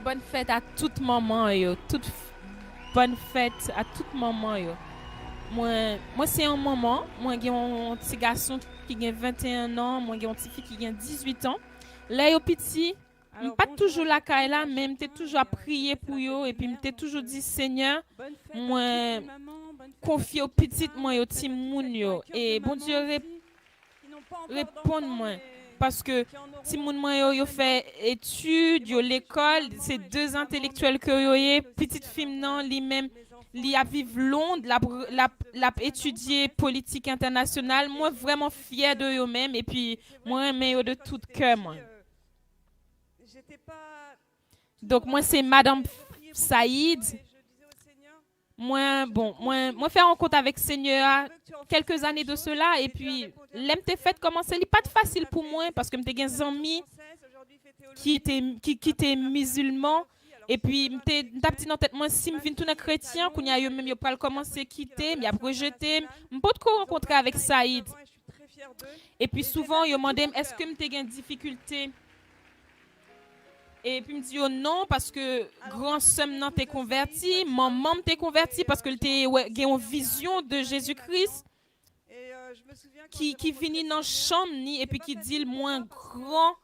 bonne fête à toute maman yo. Bonne fête à toute maman yo. Moi c'est un maman, moi j'ai un petit garçon qui a 21 ans, moi j'ai une petite fille qui a 18 ans. Là yo petit, pas toujours la caille là, mais m'était toujours à prier pour yo et puis m'était toujours dit Seigneur, moi confier au petit moi yo ti moun yo et bon Dieu répond moi parce que si moun moi yo fait études yo l'école c'est deux intellectuels que yo yé petite fille non lui-même li a vivre Londres la étudier politique internationale moi vraiment fière de yo même et puis moi aimé yo de tout cœur moi donc moi c'est madame Saïd moi faire rencontre avec Seigneur quelques années de cela et puis l'aime te fait commencer il pas facile pour moi parce que m'te gen amis qui étaient musulmans et puis m'ta petit dans tête moi si me vinn tout chrétien qu'on y a yo même yo pas commencer quitter mais a rejeté m'pas de rencontrer avec Saïd et puis souvent yo demandé est-ce que m'te gen difficulté et puis me dit oh non parce que grand somme nan t'es converti, maman t'es converti parce que t'es une vision de Jésus-Christ qui finit dans chambre ni et puis qui dit le moins grand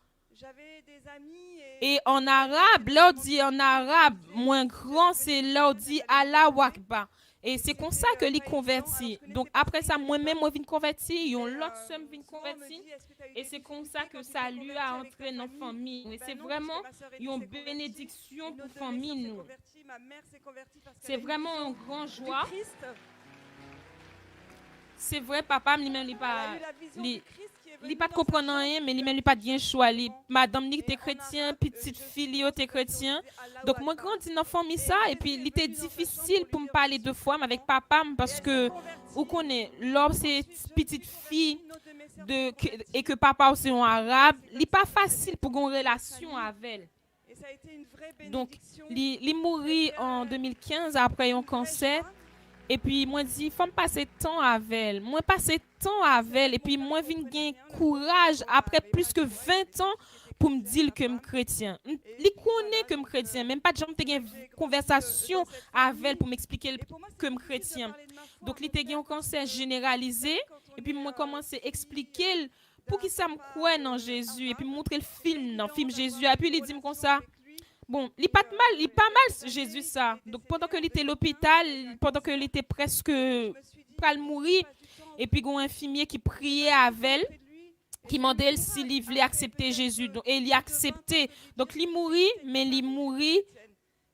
et en arabe là on dit en arabe moins grand c'est là on dit Allah Akbar. Et c'est comme ça que les converti. Donc après ça, moi-même, moi, vinn converti, yon l'autre somme vinn converti. Et c'est comme ça que ça lui a entré dans la famille. Et c'est vraiment une bénédiction pour la famille, nous. C'est vraiment une grande joie. C'est vrai, papa, lui-même, il pas de comprendre rien mais lui-même il pas bien choix madame ni était chrétien petite fille était chrétien donc moi grandi dans famille ça et puis il était difficile pour me parler deux fois avec papa parce que vous connaissez l'homme c'est petite fille et que papa aussi en arabe il pas facile pour une relation avec elle donc il mourit en 2015 après un cancer. Et puis, moi, dit, il faut me passer temps avec elle. Moi, passer temps avec elle. Et puis, moi, vinn gagner courage après plus que 20 ans pour me dire que je suis chrétien. Il connaît que je suis chrétien. Même pas de gens qui ont une conversation avec elle pour m'expliquer que je suis chrétien. Donc, il a un cancer généralisé. Et puis, moi, commencé à expliquer pour qui ça me croit dans Jésus. Et puis, montrer le film, dans le film Jésus. Et puis, il dit comme ça. Bon, il pas mal, il pas mal Jésus ça. Donc pendant que il était à l'hôpital, pendant que il était presque pral mourir et puis un infirmier qui priait avec elle, qui demandait s'il voulait accepter Jésus. Donc et il a accepté. Donc il mourit mais il mourit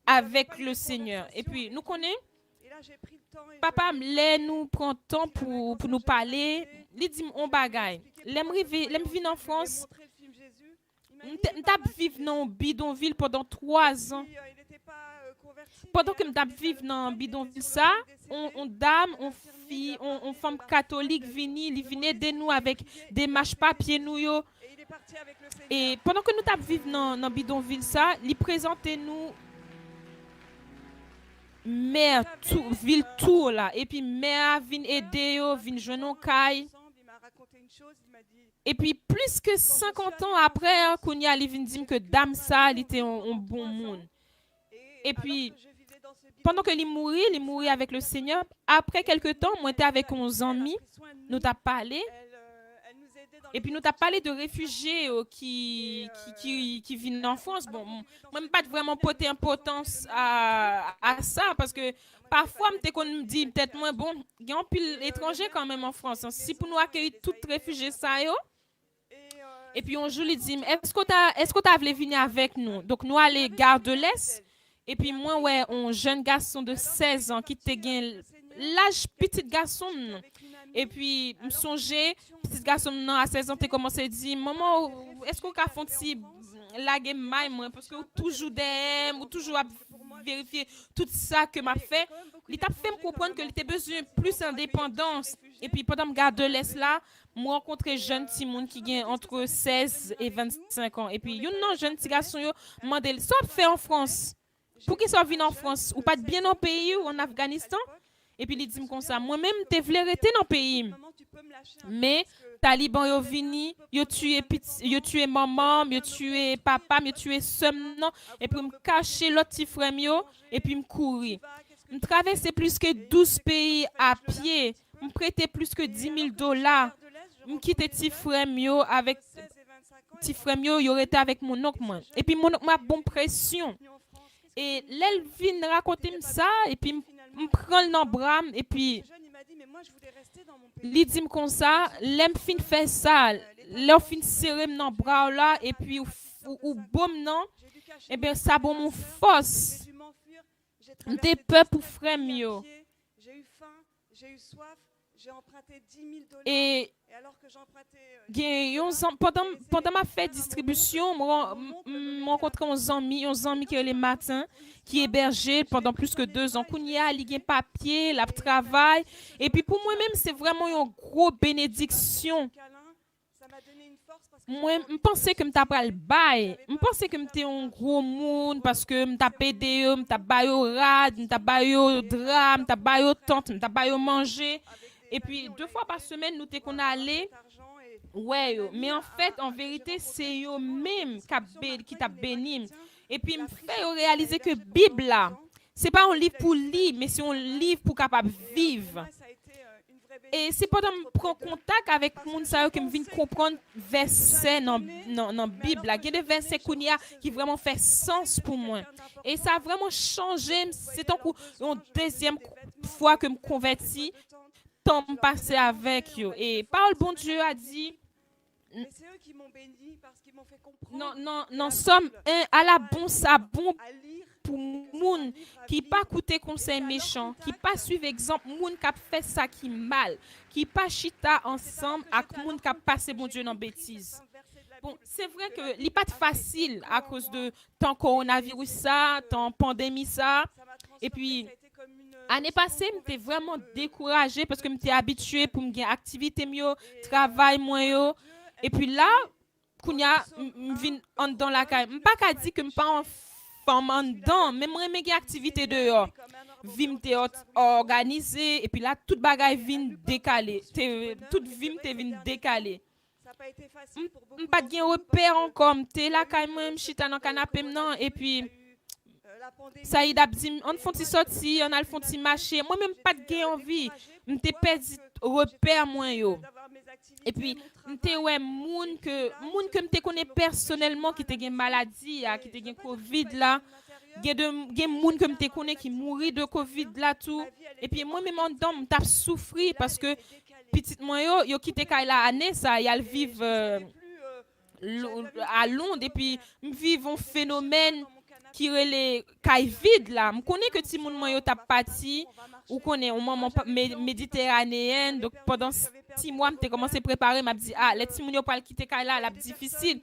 avec le Seigneur. Et puis nous connaissons papa nous prend temps pour nous parler, il dit on bagaille. L'aime vivre en France. Je vivre dans un bidonville pendant 3 ans. Pendant que je vivre dans un bidonville, ça, on dame, on fille, on femme catholique venait de nous avec des mâches papier nous yo. Et pendant que nous vivre dans un bidonville, ça, il présentait nous mère tout ville tour là et puis mère vient aider yo, vient joindre nos cailles. Et puis, plus que 50 ans après, Kounia vient dire que Dame ça, il était un bon monde. Et puis, pendant que il mourit avec le Seigneur. Après quelques temps, moi, j'étais avec 11 amis, nous t'as parlé. Et puis, nous t'as parlé de réfugiés qui viennent en France. Bon, moi, je pas vraiment porter importance à ça parce que parfois, je me dis peut-être moins bon, il y a un pile étranger quand même en France. Si pour nous accueillir tous les réfugiés, ça yo. Et puis, un jour, il dit, est-ce que tu voulu venir avec nous? Donc, nous allons gare de l'Est. Et puis, moi, ouais, un jeune garçon de 16 ans qui te gagne l'âge petit garçon. Et puis, me songer, petit garçon à 16 ans, tu commencé à dire, maman, est-ce qu'on a fait la game moi? Parce que toujours des ou toujours à vérifier tout ça que m'a fait. Il t'a fait me comprendre que il était besoin plus d'indépendance. Et puis, pendant que je garde de l'Est là, moi rencontré jeune petit monde qui gagne entre 16 et 25 ans. Et puis, il y a un jeune petit garçon, il m'a dit, soit fait en France. Pour qu'il soit venu en France ou pas bien dans le pays ou en Afghanistan. Et puis il dit comme ça, moi-même, je voulais rester dans le pays. Mais taliban yo vini, yo tué maman, yo tué papa, yo tué somme non et puis me cacher l'autre petit frère yo et puis me courir. Me traverser plus que 12 pays à pied, me prêter plus que $10,000. Me quitter petit frère yo avec petit frère yo été avec mon oncle moi. Et puis mon oncle m'a bon pression. Et l'elle vient raconter ça et puis me prend le bras et puis il dit comme ça, l'aime fin fait ça, l'aime fin serrer dans bras là et puis ou bon non, et bien ça bon mon force. M'était peur pour frère mio. J'ai eu faim, j'ai eu soif, j'ai emprunté $10,000 et pendant ma fête distribution, je rencontré un ami qui est le matin, qui est hébergé pendant plus que 2 ans. Il y a un papier, la travail. Et puis pour moi-même, c'est vraiment une grosse bénédiction. Moi, je pensais que je t'apprends le bail. Je pensais que j'étais un gros monde parce que je t'ai aidé, je t'ai rad, je t'ai drame, je t'ai tente, je t'ai manger. Et puis 2 fois par semaine, nous t'es qu'on allé. Ouais, mais en fait, en vérité, c'est eux même qui t'a béni. Et puis, me fait réaliser que Bible là, c'est pas un livre pour lire, mais c'est un livre pour capable vivre. Et c'est pendant que je prends contact avec les gens que je viens comprendre versets dans la Bible. Il y a des versets qui vraiment fait sens pour moi. Et ça a vraiment changé. C'est une deuxième fois que je me convertis. Temps passé avec eux. Et parole bon Dieu a dit. Mais c'est eux qui m'ont béni parce qu'ils m'ont fait comprendre. Non, sommes à la bon sabon pour moun qui pas écouter conseil méchant, qui pas suivre exemple moun qui a fait ça qui mal, qui pas chita ensemble avec moun qui a passé bon Dieu dans bêtise. Bon, c'est vrai que n'est pas facile à cause de tant coronavirus ça, tant pandémie ça. Et puis l'année passée, j'étais vraiment découragée parce que j'étais habituée pour me faire activité mieux, travail moins. Et puis là, kounya m'vin en dans la caille. M'pas ka dit que m'pas en femme en dedans, même moi mes activité dehors. Vim te organisé et puis là toute bagaille vin décalé. Toute vim te vin décalé. Ça pas été facile pour beaucoup. M'pas gen repère encore, m'te là caille moi m'chita dans canapé non et puis ça y dit on font sorti, on a le font marché. Moi même pas de gain envie. M'te perdu repère moi yo. Et puis m'te ouais moun que m'te connais personnellement qui te gen maladie qui te gen Covid là, gen moun que m'te connais qui mourit de Covid là tout. Et puis moi même en dedans m't'a souffri parce que petite moi yo quitté la année ça y a le vivre à Londres et puis vivre un phénomène qui relè kay vide là. Je connais que ti moun man yo t'a parti ou connais un moment méditerranéenne donc pendant 6 mois m'te commencé à préparer m'a dit les ti moun yo pas quitter kay là la difficile.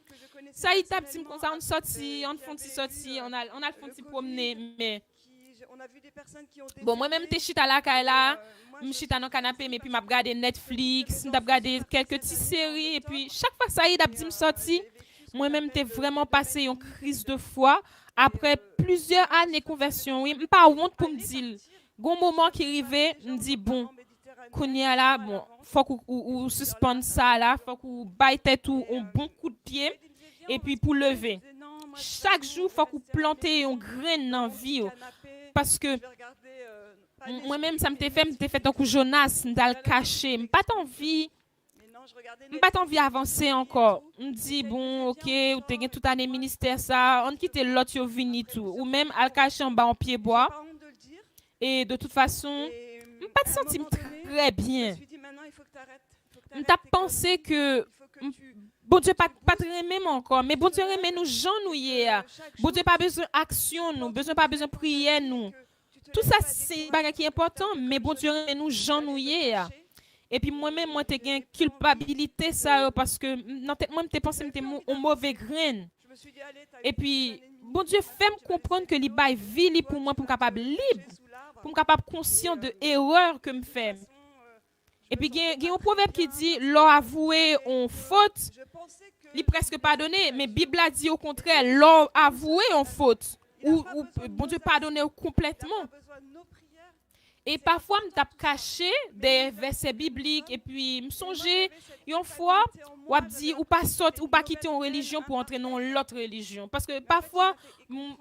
Ça y t'a dit comme ça on sorti, on font ti sorti, on a le font ti promener mais on a vu des personnes qui ont bon moi même t'es chita là kay là, m'chita dans canapé mais puis m'a regardé Netflix, m'a regardé quelques petites séries et puis chaque fois ça y t'a dit me sorti, moi même t'ai vraiment passé une crise de foi. Après plusieurs années de conversion, oui, pas honte pour me dire. Gon moment qui arrivait, me dit bon, kounya là, bon, faut qu'on suspende ça là, faut qu'on baille tête ou un bon coup de pied et puis pour lever. Chaque jour, faut qu'on plante un grain dans vie parce que moi-même ça me fait un coup Jonas, m'ta le cacher, m'pas envie. Je pas envie d'avancer encore. On dit bon, OK, ou t'es gen toute année ministère ça, on quitte l'autre yo vini tout ou même al cacher en bas en pied bois. Et de toute façon, je pas de senti très bien. On t'a pensé que bon Dieu pas très même encore, mais bon Dieu remet nous gens nous hier. Bon Dieu pas besoin action nous, pas besoin prière nous. Tout ça c'est bagage qui est important, mais bon Dieu remet nous gens nous hier. Et puis moi-même, moi, j'ai une culpabilité ça parce que dans tête moi, je pensais que j'étais un mauvais grain. Et puis, bon Dieu, fait me comprendre que les bail vie pour moi, pour me capable libre, pour me capable conscient de l'erreur que me fait. Et puis, il y a un proverbe qui dit, l'or avoué on faute, il presque pardonné, mais Bible a dit au contraire, l'or avoué on faute, ou bon Dieu pardonné complètement. Et parfois, je tape caché des versets bibliques et puis me songer une fois ou a dit ou pas sortir ou pas quitter une religion pour entrer dans l'autre religion parce que parfois nous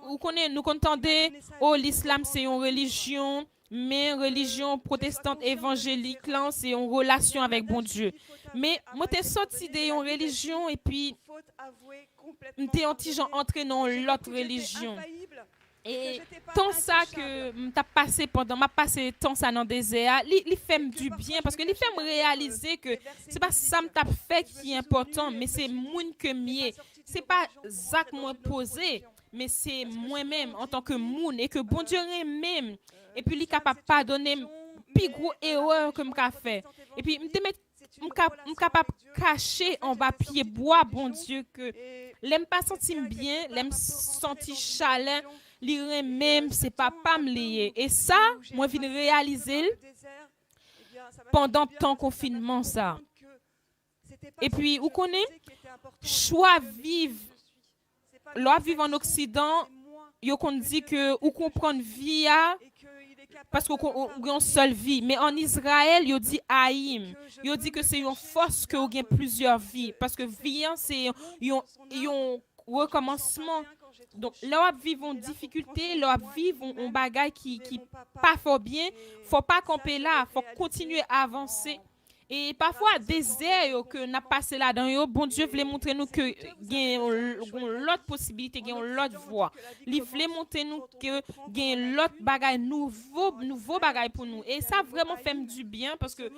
entendons oh l'islam c'est une religion mais religion protestante évangélique là c'est une relation avec bon Dieu. Mais moi t'es sorti de une religion et puis t'es entré dans l'autre religion. Et tant ça que t'as passé pendant m'a passé tant ça dans le désert, il fait du bien parce que il fait me réaliser que c'est pas ça me t'a fait qui est important mais c'est moun que mieux. C'est pas ça que moi posé mais c'est moi-même en tant que moun et que bon Dieu même et puis il est capable de pardonner plus gros erreur que m'a fait. Et puis me capable cacher en bas pied bois bon Dieu que l'aime pas sentir bien, l'aime sentir chaleur lire même c'est pas me lier et ça moi viens réaliser pendant temps confinement ça et puis vous connaissez choix vivre en occident yo qu'on dit que ou comprendre vie parce qu'on a une seule vie mais en Israël yo dit haïm yo dit que c'est une force que ou gain plusieurs vies parce que vie c'est un recommencement. Donc, là, on vit en difficulté, là, on vit en bagaille qui pas fort bien. Faut pas camper là, faut continuer à avancer. Et parfois, des airs que n'a passé là-dedans, bon Dieu voulait montrer nous que y a l'autre possibilité, y a l'autre voie. Il voulait montrer nous que y a l'autre bagaille, nouveau bagaille pour nous. Et ça vraiment fait du bien parce que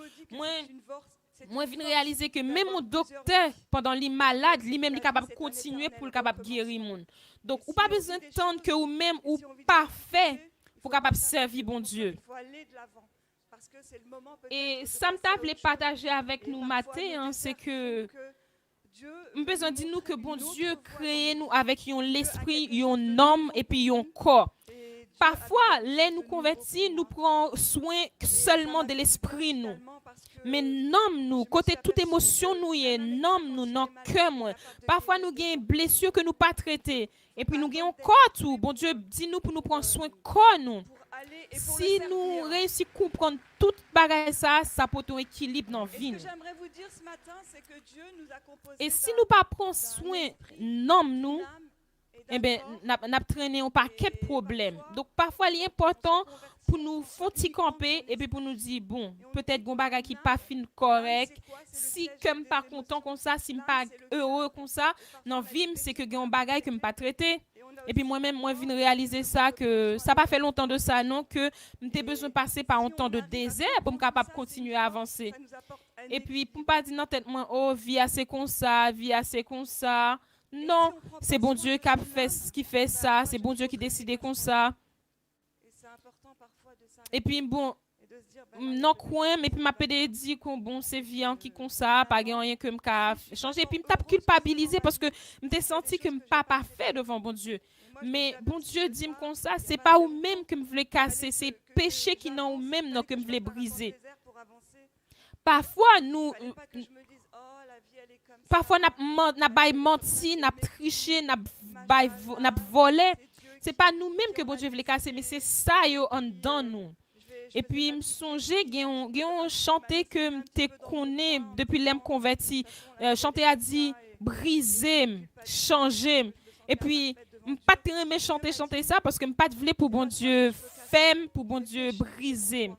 moi, je viens réaliser que même mon docteur, pendant les malades, lui-même, est capable de continuer pour capable guérir monde. Donc, ou pas besoin d'attendre que ou même ou parfait pour capable servir bon Dieu. Et ça me t'a voulu partager avec nous matin, c'est que nous besoin de dire nous que bon Dieu crée nous avec l'esprit, un homme et puis un corps. Parfois, les nous convertis, nous prenons soin seulement de l'esprit nous. Mais nomme-nous, côté toute émotion nous y est, nomme-nous, non cœur moi. Parfois nous avons blessures que nous pas traitées. Et puis nous avons corps tout. Bon Dieu dit nous pour nous prendre soin corps nous. Si nous réussissons à comprendre toute bagaille ça peut un équilibre dans la vie. Et si nous pas prendre soin, nomme-nous, eh bien, n'a traîné un paquet de problèmes. Donc parfois il est important pour nous faire camper et puis pour nous dire bon peut-être gon bagay qui pas fin correct si comme pas content comme ça si pas heureux comme ça non vim c'est que gon bagay que me pas traité et puis moi-même moi viens réaliser ça que ça pas fait longtemps de ça non que m'était besoin de passer par un temps de désert pour me capable continuer à avancer et puis pour pas dire non tête moi oh vie assez comme ça non c'est bon Dieu qui fait ça c'est bon Dieu qui décide comme ça. Et puis bon non coin mais puis m'a dit que bon c'est viand qui comme ça pas rien que me changer et puis m'a culpabilisé parce que m'était senti que me pas parfait devant bon Dieu mais bon Dieu dit comme ça c'est pas ou même que me voulait casser c'est péché qui non ou même non que me voulait briser parfois n'a pas menti n'a triché n'a volé. C'est pas nous-mêmes que bon Dieu veut casser, mais c'est ça yo en dedans nous. Et puis me songer gen chanté que te connais depuis l'âme converti. Chanté a dit briser, changer. Et puis pas très chanter ça parce que me pas voulait pour bon Dieu faire pour bon Dieu briser.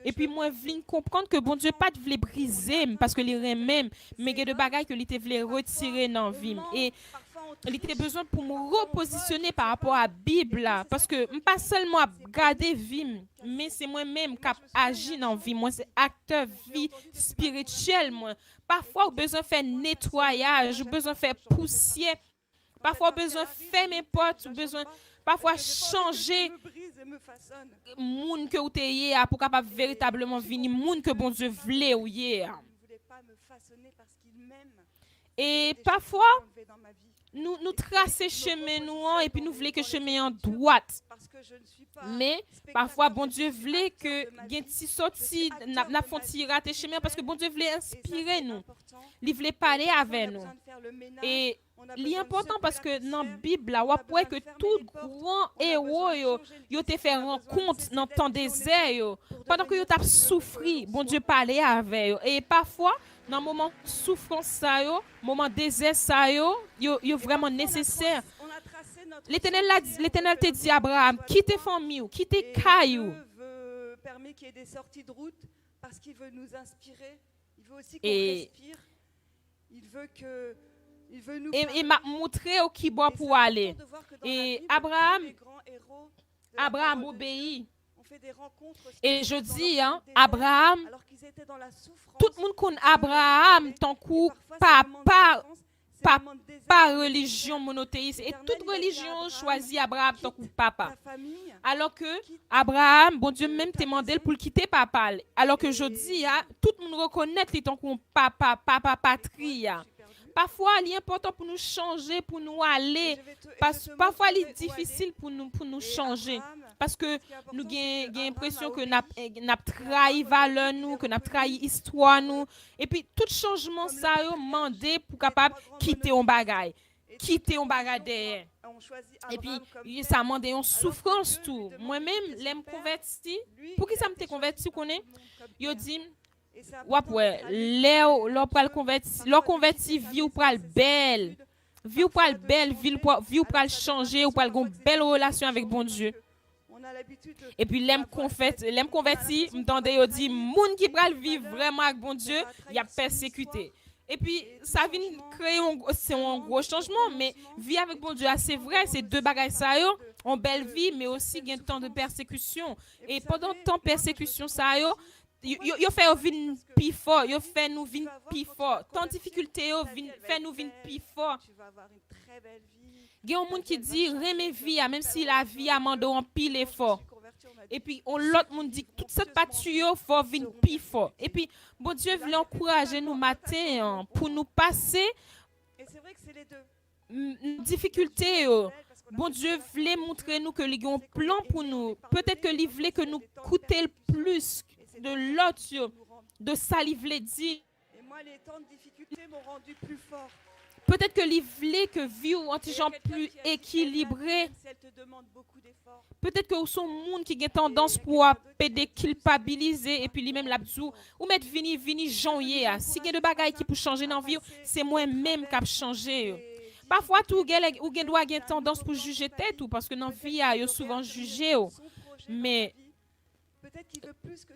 Et puis moi je viens comprendre que bon Dieu pas voulait briser parce que il même mais il y a de bagages que il te voulait retirer dans vie et il était besoin pour me repositionner par rapport à la Bible là, parce que pas seulement à garder vie mais c'est moi-même qui agis dans vie moi c'est acteur vie spirituelle moi parfois j'ai besoin de faire nettoyage j'ai besoin de faire poussière parfois j'ai besoin de faire mes portes j'ai besoin parfois changer moun que ou te yé pour capable véritablement venir moun que bon Dieu voulait ou yé. Et parfois, nous tracer chemin nous et puis nous voulons que chemin en droite. Mais parfois, bon Dieu voulait que gen ti sorti n'a fonti rater chemin parce que bon Dieu voulait inspirer nous. Il voulait parler avec nous. Et l'important parce que dans la Bible, là, on voit que tout grand héros yo te fait rencontre dans le temps désert yo. Pendant que yo t'a souffri, bon Dieu parlait avec yo. Et parfois dans le moment souffrance ça yo, moment désert ça yo vraiment nécessaire. L'Éternel te dit à Abraham, quitte famille, quitte caillou. Permet qu'il y ait des sorties de route parce qu'il veut nous inspirer. Il veut aussi qu'on respire. Il veut nous et m'a montré au qui boit pour aller. Et Abraham obéit. Et je dis, Abraham, tout le monde connaît Abraham, tant coup, papa religion monothéiste. Et toute religion choisit Abraham tant que papa. Alors que Abraham, bon Dieu même te demandé pour quitter papa. Alors que je dis, tout le monde reconnaît les tant que papa patrie. Parfois, il est important pour nous changer, pour nous aller. Parfois, il est difficile pour nous changer. Parce que nous avons l'impression que nous avons trahi valeur, que nous avons trahi histoire. Et puis, tout changement, ça a demandé pour capable quitter un bagage. Quitter un bagage derrière. Et puis, ça a demandé une souffrance tout. Moi-même, je me converti. Pour qui ça me converti, vous connaissez? Je dis, leur converti, vie ou pral belle. Vie ou pral belle, vie ou pral changer, ou pral une belle relation avec bon Dieu. Et puis, l'aime converti, m'tendez yo dit, moun qui pral vivre vraiment avec bon Dieu, il y a persécuté. Et puis, ça vient créer un gros changement, mais vie avec bon Dieu, c'est vrai, c'est deux bagages ça yo, en belle vie, mais aussi il y a un temps de persécution. Et pendant le temps de persécution ça yo, yo fait vin plus fort, yo fait nous vin plus fort. Tant difficulté yo fait nous vin plus fort. Il y a un monde qui dit remets vie même si la vie a mandé en pile effort. Et puis l'autre monde dit toute cette battue yo faut vin plus fort. Et puis bon Dieu veut encourager nous matin pour nous passer. Et c'est vrai que c'est les deux. Difficulté yo. Bon Dieu voulait montrer nous que il y a un plan pour nous. Peut-être que il voulait que nous coûter le plus de l'autre, de ça, il voulait dire. Et moi, les temps de difficulté m'ont rendu plus fort. Peut-être que il voulait que vie ou anti-gens plus équilibré. Peut-être que son monde qui a tendance pour culpabiliser et puis lui-même l'abdou ou mettre vini janvier. Si il y a des bagailles qui pour changer dans la vie, c'est moi-même qui a changé. Parfois, tout ou doit avoir tendance pour juger tête ou parce que dans la vie, il y a souvent jugé. Mais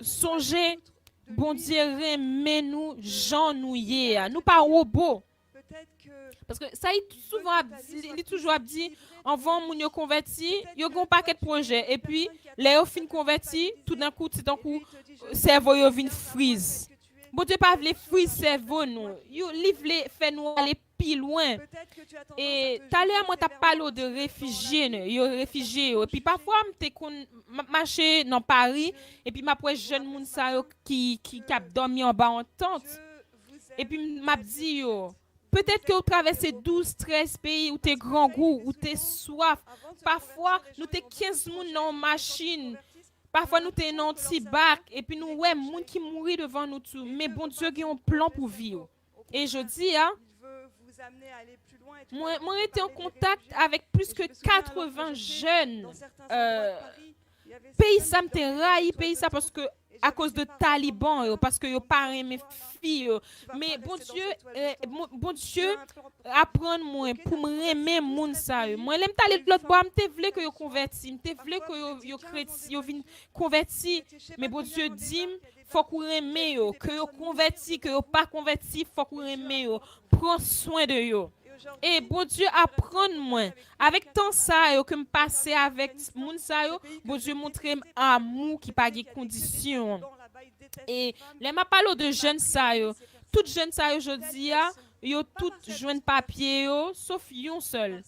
songez, bon Dieu, mais nous, gens nous nous pas robots. Parce que ça, il toujours dit, avant mon yo converti, yo gon paquet de projets. Et puis, les fin converti, tout d'un coup, cerveau yo vin freeze. Bon Dieu pas vle freeze cerveau nous. Yo li vle faire nous aller plus loin. Et tout à l'heure, moi, t'as parlé de réfugiés, et puis parfois, je marché dans Paris, et puis ma jeune moun sa qui a dormi en bas en tente. Et puis, m'a dit, peut-être que vous traversez 12, 13 pays où t'es grand goût, où t'es soif. Parfois, nous t'es 15 moun dans machine. Parfois, nous t'es dans un petit bac, et puis nous, ouais, moun qui mourit devant nous tout. Mais bon Dieu, il y a un plan pour vivre. Et je dis, moi, j'étais en contact avec plus que 80 jeunes. Pays ça me raillé, pays ça parce que à cause de talibans, parce que yo pas mes filles. Mais bon Dieu, apprendre moi pour me aimer moun ça. Moi l'aime t'aller de l'autre bois, m'te vle que yo converti, m'te vle que yo chrétien, yo vinn converti. Mais bon Dieu dit faut qu'on aime yo, que yo converti, que yo pas converti, faut qu'on aime yo. Prends soin de yo. Et bon Dieu apprend moi avec tant ça que me passer avec moun ça bon Dieu montrer amour qui pas de conditions. Et les m'a parlé de jeunes ça toutes jeunes ça aujourd'hui yo toutes joindre papier sauf yon seul.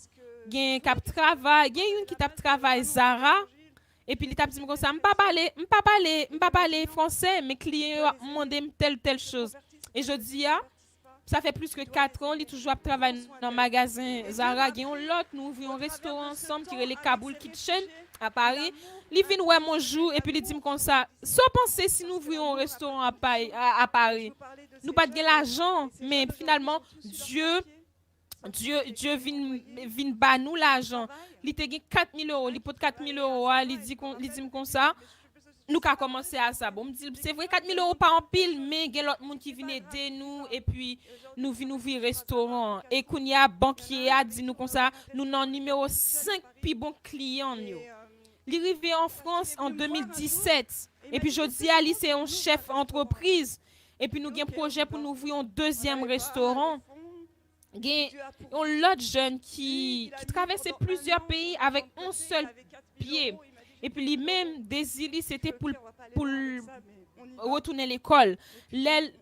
Gen cap travail, gen une qui t'a travail Zara. Et puis il t'a dit comme ça, m'pa parler français, mes clients m'ont demandé telle chose. Et je dis Ça fait plus que 4 ans, il toujours travaille dans le magasin Zara. Et l'autre, nous ouvrions un restaurant ensemble qui est le Kaboul Kitchen à Paris. Il vient ouais mon jour et puis il dit comme ça. Sans penser si nous ouvrions un restaurant à Paris. Nous pas de l'argent, mais finalement, Dieu vient bas nous l'argent. Il te gagne 4 000 euros. Il porte 4 000 euros. Il dit comme ça. Nous avons commencé à ça. Bon, me dit, c'est vrai, 4 000 euros pas en pile, mais il y a l'autre monde qui vient aider nous et puis nous venons ouvrir restaurant. Et qu'on y a banquier a dit nous comme ça, nous avons numéro 5 puis bon client. Il est arrivé en France en 2017. Et puis je dis Ali, c'est un chef entreprise. Et puis nous avons un projet pour nous ouvrir un deuxième restaurant. Il y a un autre jeune qui traversait plusieurs pays avec un seul pied. Et puis lui-même, désir, c'était pour retourner à l'école. L'aile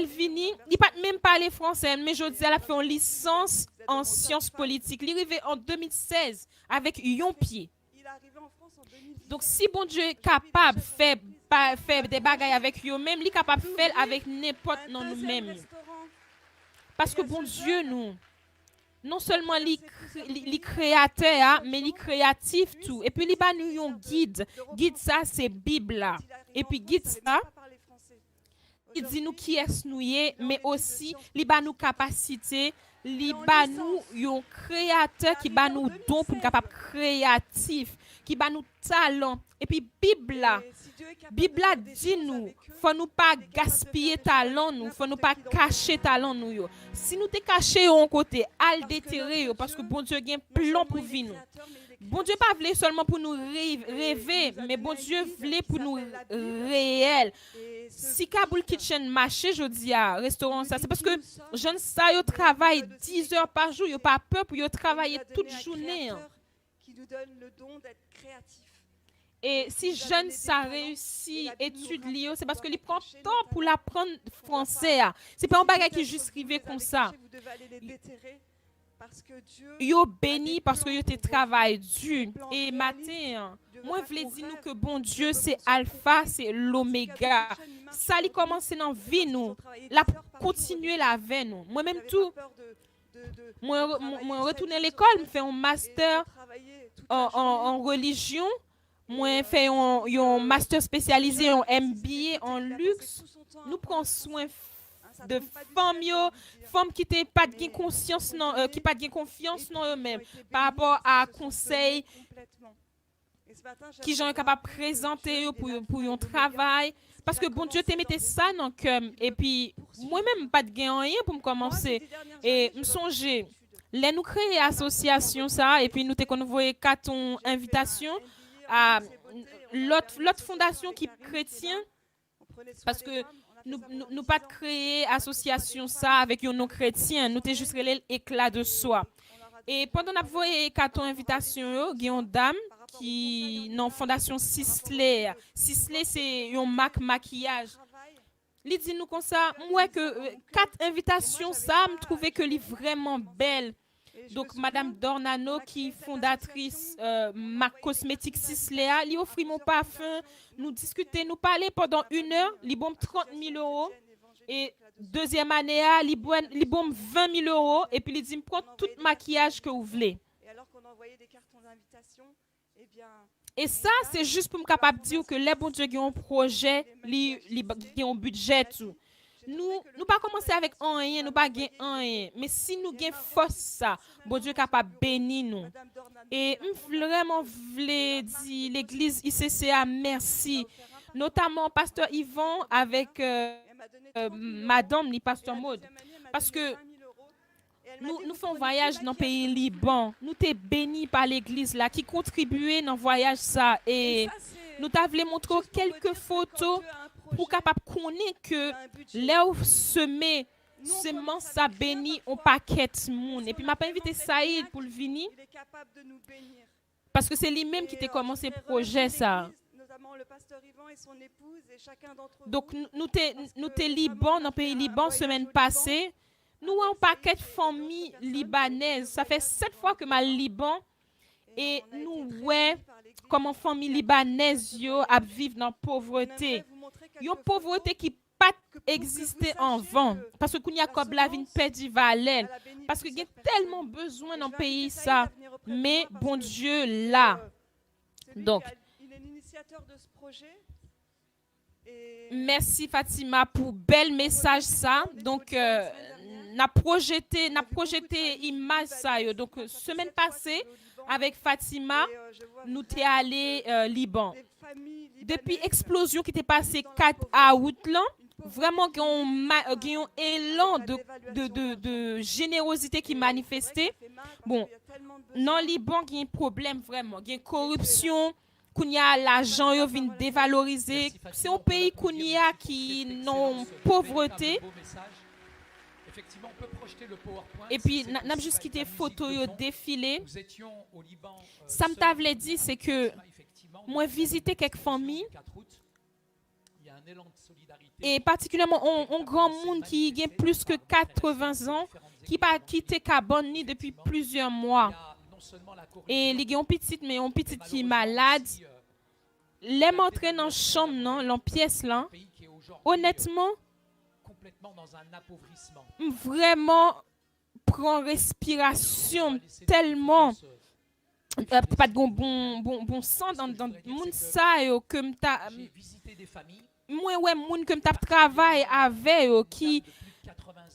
vini, il ne même pas parler français, mais je dis, elle a fait une licence en sciences politiques. Il est arrivé en 2016 avec un pied. Donc, si bon Dieu est capable de faire des bagailles avec eux-mêmes, il est capable de faire avec n'importe nous-mêmes. Parce que bon Dieu, nous, non seulement les créateurs, mais les créatifs tout. Et puis, il va nous un guide. Guide ça, c'est Bible là. Et puis, guide ça, il dit nous qui est nous, mais aussi, il va nous capacité, il va nous un créateur qui va nous don pour nous capable créatif, qui va nous talent. Et puis, Bible dit nous, faut nous pas gaspiller talent nous, faut nous pas cacher talent nous yo. Si nous te cacher en côté, al déterrer parce que bon Dieu a un plan pour vie nous. Bon Dieu pas voulait seulement pour nous rêver, mais bon Dieu voulait pour nous réel. Si Kaboul Kitchen marché jodi à restaurant ça, c'est parce que jeune ça yo travaille 10 heures par jour, yo pas peur pour yo travailler toute journée. Qui nous donne le don d'être créatif. Et si jeune ça réussit étude Lio, c'est parce que il prend temps pour l'apprendre français. C'est pas un bagage qui juste arrivé comme ça. Yo béni parce que yo te travail dur. Et matin, moi je voulais dire nous que bon Dieu c'est alpha, c'est l'oméga. Ça lui commence dans vie nous, la continuer la vie nous. Moi même tout moi retourner à l'école, me faire un master en religion. Moi, fait un master spécialisé en MBA en luxe. Nous prenons soin de femmes qui n'ont pas de conscience, qui pas de confiance dans eux-mêmes par rapport à conseils qui sont capables de présenter pour un travail. Parce que bon Dieu t'a mis ça dans le cœur. Et puis, moi-même, pas de gain rien pour me commencer. Et me songer, là, nous créons association ça, et puis nous t'ai envoyé 4 invitations à l'autre fondation qui est chrétien, parce que nous pas de créer association ça avec un non chrétien, nous t'es juste l'éclat de soi. Et pendant qu'on a envoyé 4 invitations, il y a une dame qui dans fondation Sisley. Sisley c'est un maquillage. Il dit nous comme ça, moi que 4 invitations ça me trouvait que est vraiment belle. Donc, Madame Dornano, qui est fondatrice Marc Cosmétique Sislea, lui offre mon parfum, nous discuter, nous parler pendant 1 heure, lui bombe 30 000 euros. Et deuxième année, lui bombe 20 000 euros. Et puis, il dit, prends tout le maquillage que vous voulez. Et ça, c'est juste pour me capable de dire que les bons dieux qui ont un projet, qui ont un budget, tout. Nous pas commencer avec rien, nous pas gagner rien, mais si nous gagnons force ça, bon Dieu capable bénir nous. Et vraiment voulais dire l'église ICCA merci, notamment pasteur Yvon avec madame li pasteur Maud, parce que nous faisons voyage dans le pays Liban, nous t'es bénis par l'église là qui contribuait dans le voyage ça, et nous t'avons montré quelques photos pour capable connaître que là où semer semence ça béni on paquet monde. Et puis m'a pas invité Saïd pour le venir parce que c'est lui-même qui t'a commencé le projet ça. Donc nous t'es Liban dans le pays Liban semaine passée. Nous un paquet de familles libanaises. Ça fait 7 fois que ma Liban et nous ouais comment famille libanaise yo a vivre dans pauvreté. Une pauvreté qui pas que pour que existé vous en sachiez vain. que Parce que qu'on y a la comme la vie semence, perdue valeur. elle a béni Parce qu'il y a plusieurs personnes. tellement besoin Et dans je le vais pays, inviter Saïd ça. à venir auprès de Mais moi parce bon que Dieu, il est, là. c'est lui Donc, il est l'initiateur de ce projet. Et merci Fatima pour bel message ça. Donc, n'a projeté image ça. Yo. Donc, semaine passée, avec Fatima, nous t'es allé Liban. Depuis explosion qui t'est passée 4 août là, vraiment qu'il y a un élan de générosité qui manifestait. Bon, dans le Liban, il y a un problème vraiment. Il y a une corruption, qu'il y a l'argent qui vient dévaloriser. C'est un pays qui non pauvreté. Effectivement, on peut projeter le PowerPoint. Et puis, n'a juste quitté photo défilé. Nous étions au Liban. Ça me t'avait dit, c'est que moi visité quelques familles. Et particulièrement, un grand monde qui a plus que 80 ans, qui n'a pas quitté Cabane depuis plusieurs mois. Et il y a une petite, mais une petite qui est malade. Les montrer dans la chambre, dans la pièce là. Honnêtement, vraiment prend respiration tellement pas de bon sang dans le monde ça que m'ta moi ouais monde que m'ta travail avec qui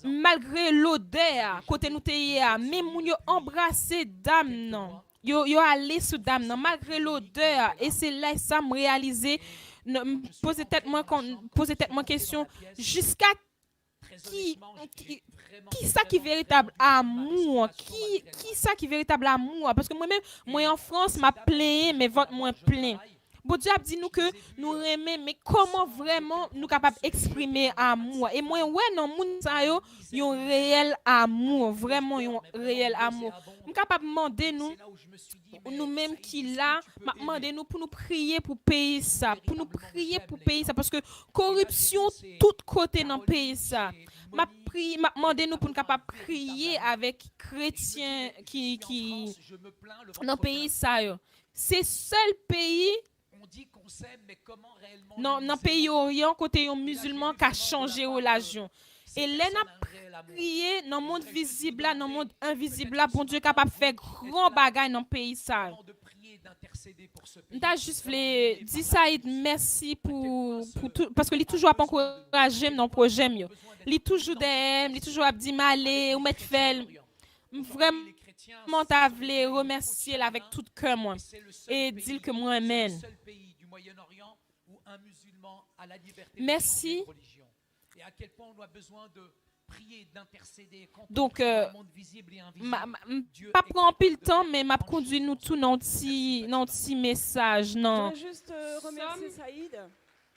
malgré l'odeur côté nous t'y mais moun yo embrasser dame non yo aller sous dame non malgré l'odeur et c'est là ça me réaliser poser tête moi question jusqu'à qui ça qui véritable amour qui ça qui véritable amour parce que moi-même moi en France m'a plaint mais votre moins plein bon Dieu a dit nous que nous aimer mais comment vraiment nous capable exprimer amour et moi ouais non moun ça yo un réel amour vraiment un réel amour nous capable demander nous-mêmes qui là demander nous pour nous prier pour payer ça pour nous prier pour payer ça parce que corruption tout côté dans pays ça m'a demandé nous pour nous capable prier avec chrétiens qui dans pays ça yo c'est seul pays non pays orient côté musulman qui a changé relation et là n'a prié dans le monde visible là dans le monde invisible là bon Dieu capable faire grand bagage dans pays ça t'as juste voulu dire Saïd merci pour tout parce que il toujours pas encouragé dans le projet mieux il toujours d'aime il toujours a dit m'aller ou mettre faire vraiment t'as voulu remercier avec tout cœur moi et dire que moi amen merci et à quel point on a besoin de prier, d'intercéder contre donc le monde visible et invisible. pas prendre pile temps mais m'a conduit nous tout dans petit message non je voudrais juste remercier Saïd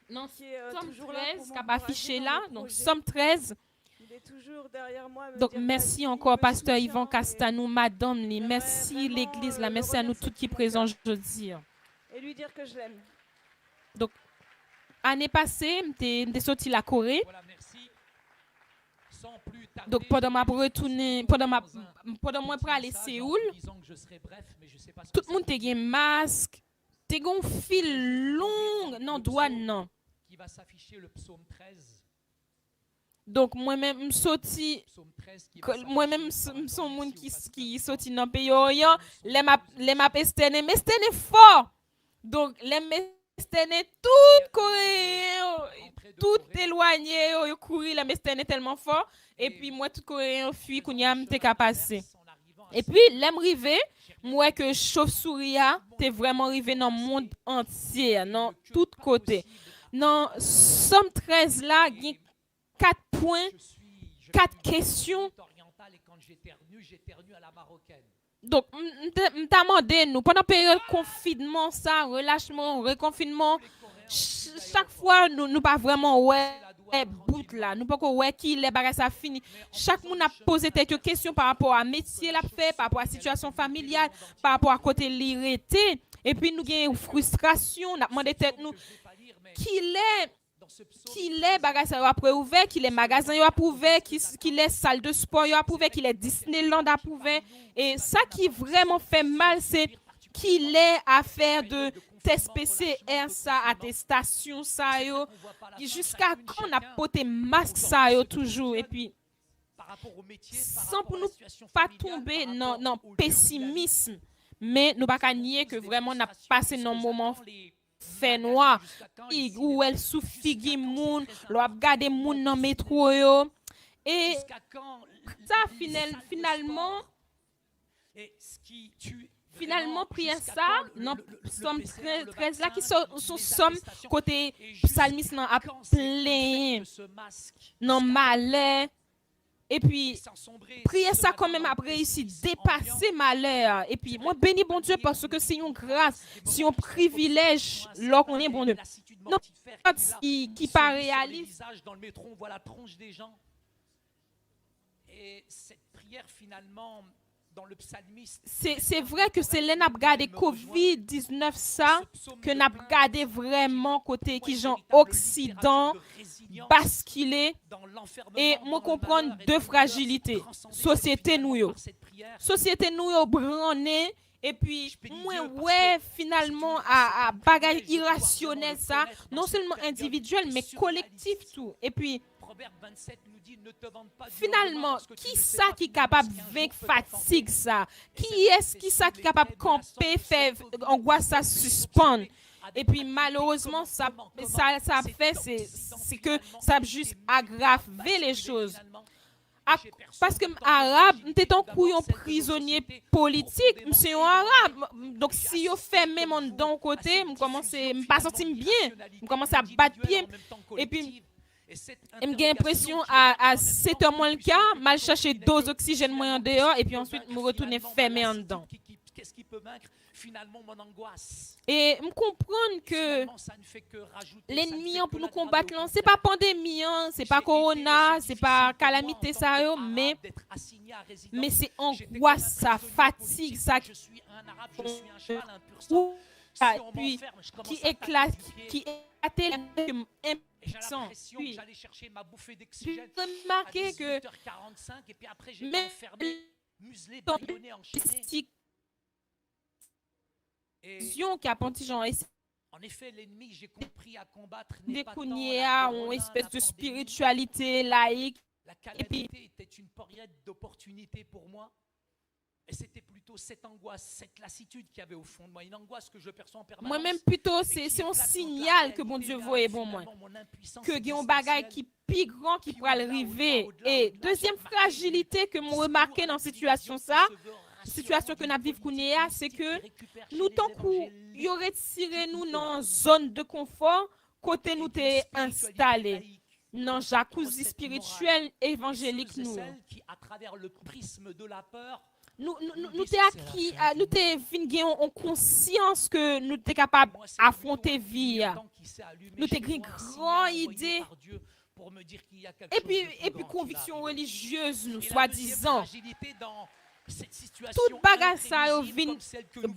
non qui est Somme toujours là 13 pour qui a affiché là m'encourager dans le donc projet. Somme 13 Il est toujours derrière moi à me donc dire, merci vas-y, encore me pasteur soutiens, Yvan et Castanou madame les j'aimerais merci vraiment, l'église là le merci à nous remercier toutes qui de tout présents mon jeudi et lui dire que je l'aime. donc année passée m'étais sorti la Corée Voilà, merci. Sans plus tarder, donc pendant ma retourner pendant moi pour aller Séoul tout le monde te gen masque te gon fil long non douane non qui va s'afficher le psaume 13. donc moi-même sorti Psaume 13 qui va moi-même s'afficher son par monde ici au qui passage. sorti dans pays orient les map estene mais estene fort donc les estene tout coréen tout éloigné yo courir les estene tellement fort et puis moi tout coréen fuit qu'on y a m'te ka passer et puis l'aime rivé moi que chauve-souris t'es vraiment arrivé dans le monde entier dans tout côté dans Somme 13 là il y a 4 points 4 questions. Donc, m'ta demandé nous pendant période confinement ça, relâchement, reconfinement, chaque fois nous pas vraiment ouais bout là, nous pas ouais qui les bagages ça fini. Chaque monde a posé quelques questions par rapport à métier l'a fait, par rapport à situation familiale, par rapport à côté l'irrité et puis nous gagne frustration, n'a demandé tête nous qui les bagages ça après ouvert, qui les magasins yo ouvert, qui les salles de sport yo ouvert, qui les Disneyland ouvert et ça qui vraiment fait mal c'est qui les affaires de test PCR ça, attestation ça yo, jusqu'à quand on a porté masque ça yo toujours et puis sans pour nous pas tomber dans pessimisme, mais nous pas nier que vraiment on a passé nos moments fait noir où elle souffre moun, l'on a regardé moun dans métro yo et ça finalement prière ça non somme 13 là qui sont somme côté psalmiste nan a plein non malheur et puis prière ça quand même après réussi dépasser malheur et puis moi bénis bon Dieu parce que c'est une grâce c'est un privilège lorsqu'on est bon Dieu non qui pas réaliste dans le métro on voit la tronche des gens et cette prière finalement dans le psalmiste c'est vrai que c'est là n'a regardé Covid-19 ça que n'a regardé vraiment côté qui gens occident basculer et moi comprendre deux fragilités société nous yo branné et puis moi ouais finalement à bagage irrationnel ça non seulement individuel mais collectif tout et puis finalement, qui ça qui est capable de vaincre fatigue ça? Qui est-ce qui ça qui est capable de camper, faire angoisse ça suspendre? Et puis malheureusement, ça fait, c'est que ça a juste aggravé les choses. Parce que arabe, t'es un couillon prisonnier politique, c'est un arabe. Donc si yo fait même en d'un côté, je commence à pas sentir bien, je commence à battre pied. Et puis j'ai l'impression à 7 heures moins le cas, mal chercher dose d'oxygène moins en dehors et puis ensuite me retourner fermé en dedans. Qu'est-ce qui peut vaincre finalement mon angoisse? Et me comprendre que l'ennemi pour nous combattre, c'est pas pandémie, c'est pas corona, c'est pas calamité ça mais c'est angoisse, ça fatigue, ça je suis un arabe, je suis un cheval, un pur sang. Puis qui éclate, qui éclate j'ai l'impression que j'allais chercher ma bouffée d'oxygène à 18h45 et puis après j'ai été enfermé, muselé, bâillonné, enchaîné. En effet, l'ennemi, j'ai compris à combattre n'est pas tant une espèce de spiritualité laïque. La calamité était une période d'opportunité pour moi. Et c'était plutôt cette angoisse, cette lassitude qu'il y avait au fond de moi, une angoisse que je perçois en permanence. Moi-même, plutôt, c'est un signal que bon Dieu voyait bon moi. Que il y a un bagage qui plus grand qui pourrait arriver. Et deuxième fragilité que moi remarqué dans cette situation ça, situation que nous vivons, c'est que nous tant qu'on y aurait tiré nous dans une zone de confort, côté nous t'es installé. Non, jacuzzi spirituel évangélique nous. Qui à travers le prisme de la peur nous t'es acquis, nous t'es venu en conscience que nous t'es capable d'affronter vie. Nous t'es une grande idée. Et puis conviction religieuse, nous soi-disant. Toute bagage ça vient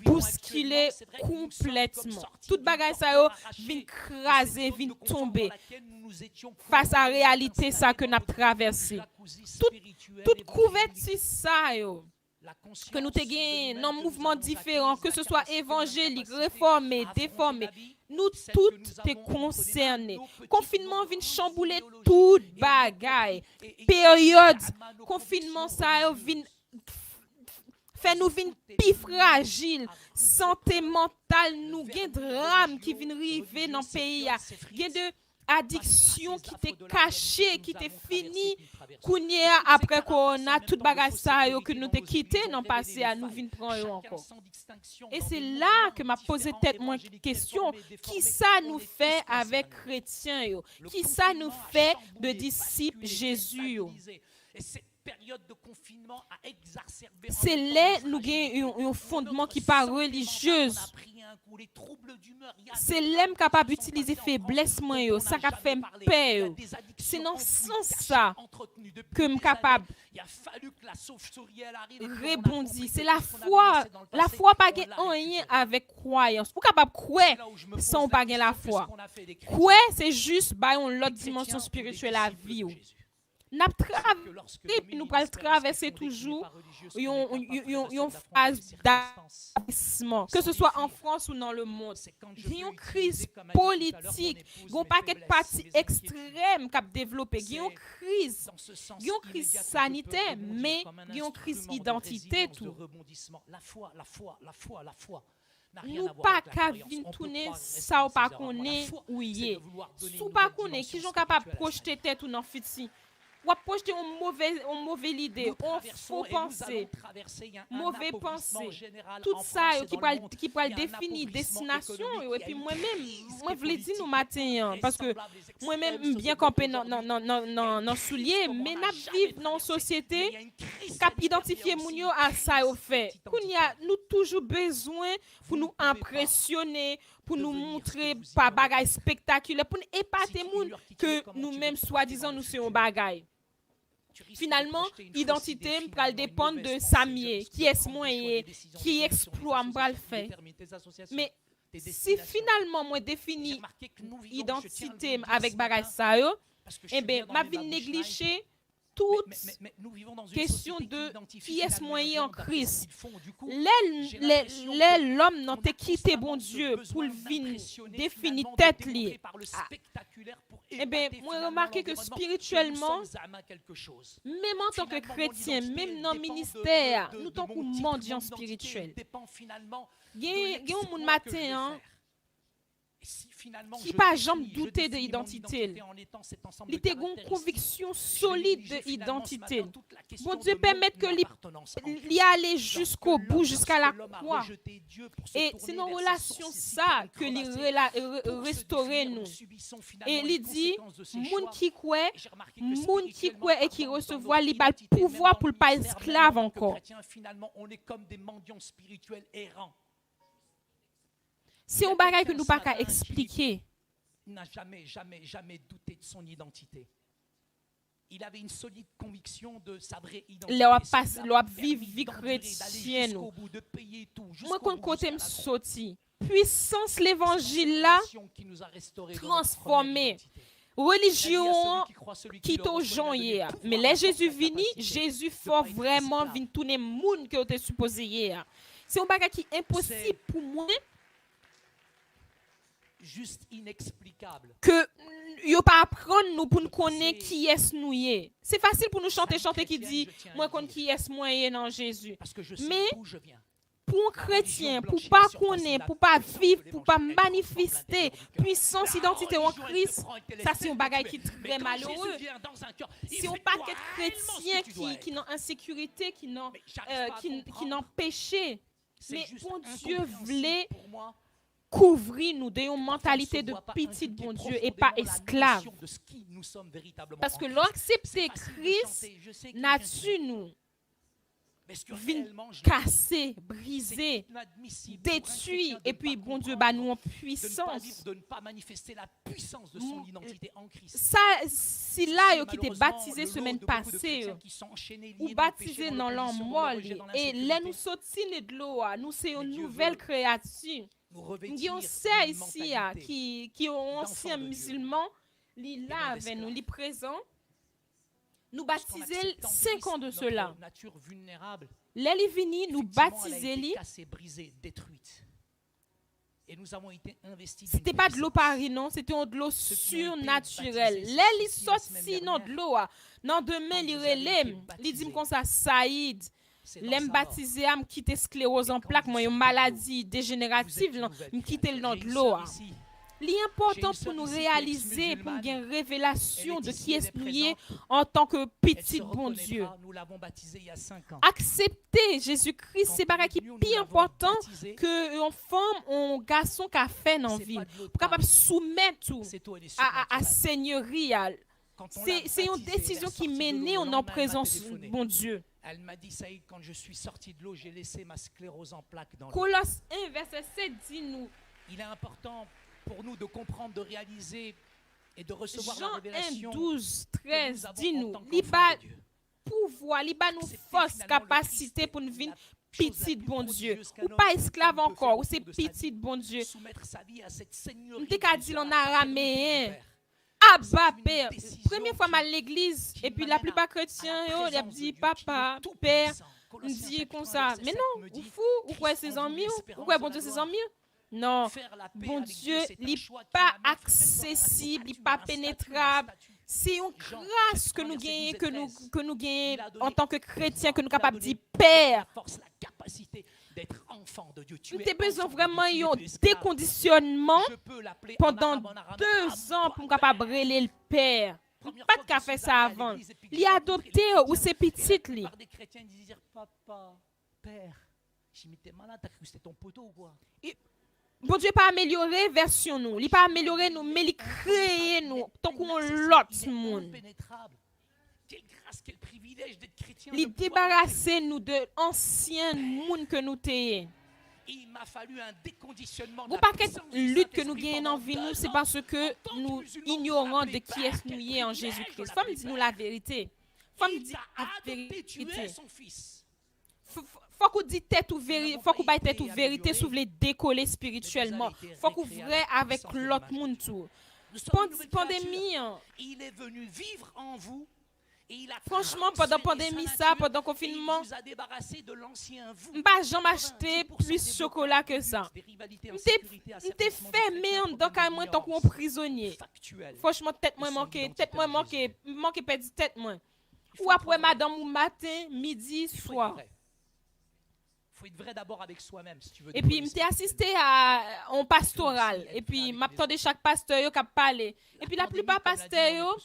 bousculer complètement. Toute bagage ça vient craser, vient tomber face à la réalité ça que nous avons traversé. Toute couverture ça que nous avons dans un mouvement différent, que ce soit évangélique, réformé, déformé, nous toutes t'es concernés. Confinement vient chambouler toute bagaille. Période confinement ça vient fait nous vin plus fragile, santé mentale nous gen drame qui vient arriver dans le pays gen de addiction qui t'est cachée, qui t'est fini kounya après corona toute bagage ça que nous t'ai quitté dans passé à nous vinn prendre encore. Et c'est là que m'a posé tête moi question, qui ça nous fait avec chrétiens yo? Qui ça nous fait de disciples Jésus yo? Période de confinement a exacerbé. C'est là nous avons un fondement qui pas religieux. C'est l'homme capable d'utiliser faiblesse moi ça qui fait peur. C'est dans ce sens ça que je suis capable rebondir. C'est la foi. La foi pas rien avec croyance. Vous capable croire sans pas la foi. Croire c'est juste bah on l'autre dimension spirituelle à vie. n'a c'est que traversé lorsque puis nous Dominique pral Espérance, traverser quelqu'un d'écrit n'est toujours pas religieux, ce qu'on n'est pas une de la phase circonstances. d'abaissement, que Sans ce soit en défi. France ou dans le monde. C'est quand je Il y a peux une crise utiliser, comme a dit tout à l'heure mon politique, épouse, il y a un mes paquet de faiblesses, partis mes inquiétudes. extrêmes qui ont développé, il y a une C'est crise. dans ce sens Il y a une crise immédiat que je peux sanitaire, rebondir mais comme un il y a une crise instrument de identité résilience, de tout. rebondissement. La foi n'a rien Nous à voir pas avec la qu'à croyance. vin On peut tourner croire et rester ça dans ou pas ses erreurs. Moi, la connaît foi, où c'est y de est. vouloir donner Sous une pas nouvelle connaît qui dimension sont capables spirituelle à sa projeter vie. tête ou dans fiti. Ou à projeter une mauvaise idée, Nous une traversons faux et nous allons pensée. traverser. Il y a un Mauvais appauvrissement pensée. général Tout en ça France yo, et dans le monde. qui Il peut y a un définir appauvrissement destination économique, et il y a puis une moi-même crise moi qui est voulais dire nous politique, matin parce que invraisemblable, les moi-même extrêmes se bien développent camper dans aujourd'hui. soulier Comme mais on n'a n'a jamais vivre dans une traversé. Mais société il y a une crise cap sanitaire, identifier mais il y a moun aussi yo une à ça au crise fait. Qu'on y a identitaire. nous toujours besoin pour Vous ne nous pouvez pas impressionner, pour nous devenir ce montrer que vous pas ignorez bagaille être. spectaculaire, pour nous Si épater tu moun ignores qui tu es, que comment tu nous-mêmes veux te soi-disant projeter nous dans c'est un le futur? bagaille. Tu risques de Finalement, projeter une fausse identité idée, m'pral finalement, une dépendre mauvaise de pensée, ça je mieux, risque qui de est prendre moi des choix, des décisions, qui des convictions, des exploit m'pral associations qui fait. déterminent tes associations, Mais tes si destinations. finalement moi J'ai définis remarqué que nous vivons, je tiens à identité le dire avec ce bagage matin, ça yo, parce que je eh suis ben bien dans m'a mes vinn babouches live. négliger toute Mais nous vivons dans une question société de qui identifie qui est finalement moyen les en gens d'après ce Christ. qu'ils font. Du coup, Les j'ai l'impression l'homme qu'on n'a a te quitté bon constamment ce Dieu besoin pour le vin d'impressionner, définir finalement, de tête démontrer liée. par le Ah. spectaculaire pour Eh ben épater moi finalement remarqué que l'environnement spirituellement nous sommes âmes quelque chose. même en tant que Finalement, mon chrétien, identité, même elle dans le dépend ministère, de nous tant mon que titre, mendiants mon identité, spirituels. elle dépend finalement de Gen un l'exploit moun que je vais matin hein, faire. Et si finalement qui je pas définis- jamais je douté de définis mon l'identité. identité en étant cet ensemble Il de était une caractéristiques, conviction je vais solide négliger de finalement ce identité. matin toute la question Bon Dieu de permette que mon l'y appartenance en Christ. y aller Lorsque jusqu'au l'homme- bout, jusqu'à la lorsque l'homme a croix. rejeté Dieu pour se Et tourner c'est nos vers ses relations sources, ses ça citernes que l'y crevassées, pour se restaurer définir, nous. nous subissons Et finalement il les dit, conséquences de ces moun choix. qui croit, Et j'ai remarqué que moun qui spirituellement croit et qui parlant, dans recevoir notre li ba identité, même pouvoir dans pour le le pas ministère, même esclave en tant que encore. chrétien, finalement, on est comme des mendiants spirituels errants. C'est un bagage que nous pas qu'à expliquer. Il n'a jamais douté de son identité. Il avait une solide conviction de sa vraie identité. Leur Ce qui passe, lui a leur permis vie d'endurer, d'aller chrétienne. jusqu'au bout, de payer tout, Moi jusqu'au quand bout, côté jusqu'à me la croix. sorti, puissance C'est l'évangile cette là, relation qui nous a restaurés dans notre transformé. première identité. Religion Il a dit à celui qui croit, celui qui quitte le au reçoit, il a gens donné hier. pouvoir, Mais la les force, Jésus la vini, capacité Jésus de fort pas être vraiment esclave. vin tourner moun que était supposé hier. C'est un bagage qui est impossible pour moi Juste inexplicable. que yo pas apprendre nous pour nous connaître qui est nous yé. C'est facile pour nous chanter qui dit moi connais qui est moi yé dans Jésus. Parce que je sais Mais d'où je viens. pour un chrétien, pour pas connaître, pour pas vivre, pour pas manifester puissance identité en Christ, ça c'est un bagage qui est très malheureux. Si on pas qu'être chrétien qui n'ont insécurité, qui n'ont péché, mais pour Dieu voulait couvrir nous d'une mentalité de petit bon Dieu et pas esclave. Parce que l'accepter Christ, nature nous, vient casser, briser, détruire, et puis bon Dieu bah nous en puissance. De ne pas manifester la puissance de son identité en Christ. Ça, si là yo qui t'est baptisé semaine passée, ou baptisé dans l'an molle, et là nous sortis de l'eau, nous c'est une nouvelle créature. Nous avons ça ici qui ont ancien musulman, li là avec nous, li présent. Nous baptiser 5 ans de cela. L'elle vini nous baptiser li. Et nous avons été investis. C'était pas de l'eau paris non, c'était de l'eau surnaturelle. L'elle sorti dans de l'eau. Non demain li relève, li dit comme ça Saïd. L'aime baptisé à me quitter sclérose en plaques, moi une maladie dégénérative, me quitter le nom de l'eau. L'important pour nous réaliser, pour nous une révélation de qui est nous en tant que petit bon Dieu. Accepter Jésus-Christ, c'est pas qui est plus important que une femme ou un garçon qui a fait dans la vie. Pour capable soumettre tout à Seigneurie. C'est une décision qui mène en présence de bon Dieu. Elle m'a dit, Saïd, quand je suis sorti de l'eau, j'ai laissé ma sclérose en plaques dans l'eau. Colosse 1, verset 7 dit nous. Il est important pour nous de comprendre, de réaliser et de recevoir Jean la révélation. 1, 12, 13 que nous dit avons nous. en tant Il qu'enfants va de Dieu. pouvoir, il va nous C'était force, finalement le capacité Christ, pour nous venir la chose la petit plus bon Dieu. prodigieuse qu'un Ou homme pas ou une esclave femme peut encore, faire ou au c'est cours de sa petit vie. bon Dieu. Soumettre sa vie à cette seigneurie. M'te ka dit en araméen. Ah bah père, première fois à l'église et puis la plupart chrétiens yo, ils dit papa, père, on dit comme ça. Mais non, ou fou, ou quoi ses amis, ou quoi bon Dieu ses amis? Non, bon Dieu, il n'est pas accessible, il n'est pas pénétrable. C'est une grâce que nous gagnons en tant que chrétiens, que nous sommes capables de dire Père. Nous avons besoin vraiment d'un déconditionnement pendant 2 ans pour nous capables de relayer le Père. Pas de faire ça avant. Il a adopté ou c'est petit. Des chrétiens disent papa, père, je m'étais malade, t'as cru que c'était ton poteau ou quoi? Bon Dieu pas améliorer version nous, il pas améliorer nous, mais il créer nous tant qu'on l'autre monde. Quelle grâce, quel privilège d'être chrétien. Il débarrasser nous de anciens monde que nous t'ayons. Il m'a fallu un déconditionnement. Vous pas quelle lutte que nous gagnons en vie nous, c'est parce que nous ignorons de qui est nous y est en Jésus-Christ. Faut me dire nous la vérité. Faut me dire la vérité. Faut qu'on dise tête ou vérité, faut qu'on baille tête ou vérité si vous voulez décoller spirituellement. Faut qu'on vrai avec l'autre monde tout. Pandémie, il est venu vivre en vous. Et il a franchement, pendant la pandémie, ça, pendant le confinement, je n'ai pas jamais acheté plus de chocolat que ça. Je t'ai fermé dans carrément tant qu'on prisonnier. Franchement, tête moi manqué, perdu tête moi. Ou après madame ou matin, midi, soir. Il faut être vrai d'abord avec soi-même si tu veux. Et puis, je t'ai assisté à un pastoral. Et puis, m'attendais chaque pasteur qui a parlé. Et puis, la plupart pasteurs,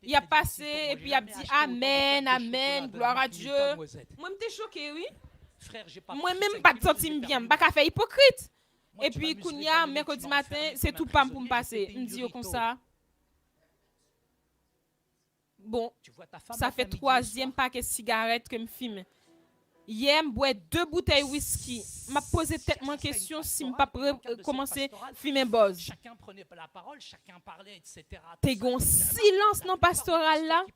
il a passé et puis il a dit Amen, Amen, gloire à Dieu. Moi, j'étais choqué, oui. Moi-même, pas de senti bien. Je ne pas faire hypocrite. Et puis, Kounia, mercredi matin, c'est tout pas pour me passer. Je me dis comme ça. Bon, ça fait 3e paquet de cigarettes que je fume. Hier, je bois 2 bouteilles de whisky. Je me posé tellement de questions si je ne pas commencer à fumer buzz. Chacun prenait la parole, chacun parlait, etc. T'es un silence dans le pastoral là.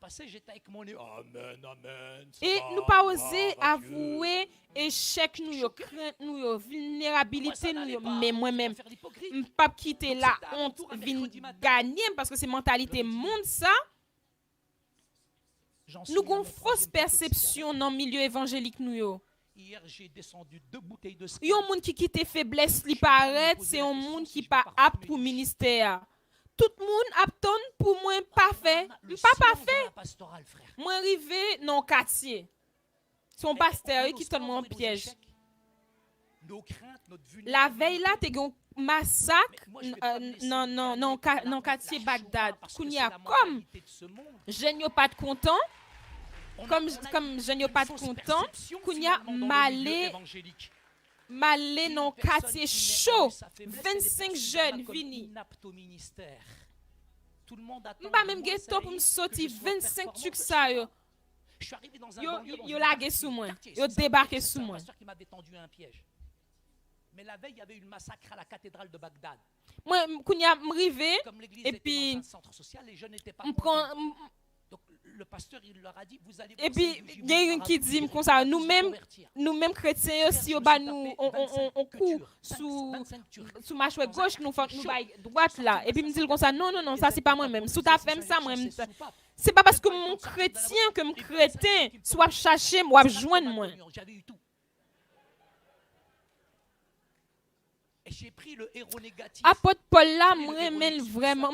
Et nous pas osé avouer échec, nous, crainte, nous, vulnérabilité, nous. Mais moi-même, je ne pas quitter la honte, gagner parce que c'est mentalité monde ça. Nous avons une fausse perception dans le milieu évangélique. Hier, j'ai descendu 2 bouteilles de scotch. Un monde qui quitte faiblesse, li paraît, c'est un monde qui n'est pas apte pour le ministère. Tout le monde apte pour moi pas fait. Pas fait. Moi, arrivé dans le quartier. Son pasteur qui donne mon piège. La veille là, tu as un massacre dans le quartier Bagdad. Comme je n'ai pas de content. Comme je n'ai pas de content, Kounia malé dans le quartier chaud, 25 jeunes vini. Je ne pas même ghetto pour me sortir 25 trucs ça yo. Yo lagué sous moi, yo débarqué sous moi. Mais la veille, il y avait eu le massacre à la cathédrale de Bagdad. Moi, Kounia m'rivé et puis on prend. Donc le pasteur il leur a dit vous allez. Et puis il y a une qui dit comme ça nous-mêmes chrétiens aussi on court sous ma chouette gauche nous baille droite là et puis me dit comme ça non ça c'est pas moi-même sous ta femme ça moi c'est pas parce que mon chrétien que mon chrétien soit chercher moi joindre moi. J'avais eu tout. Et j'ai pris le héros négatif. Apôtre Paul là me ramène vraiment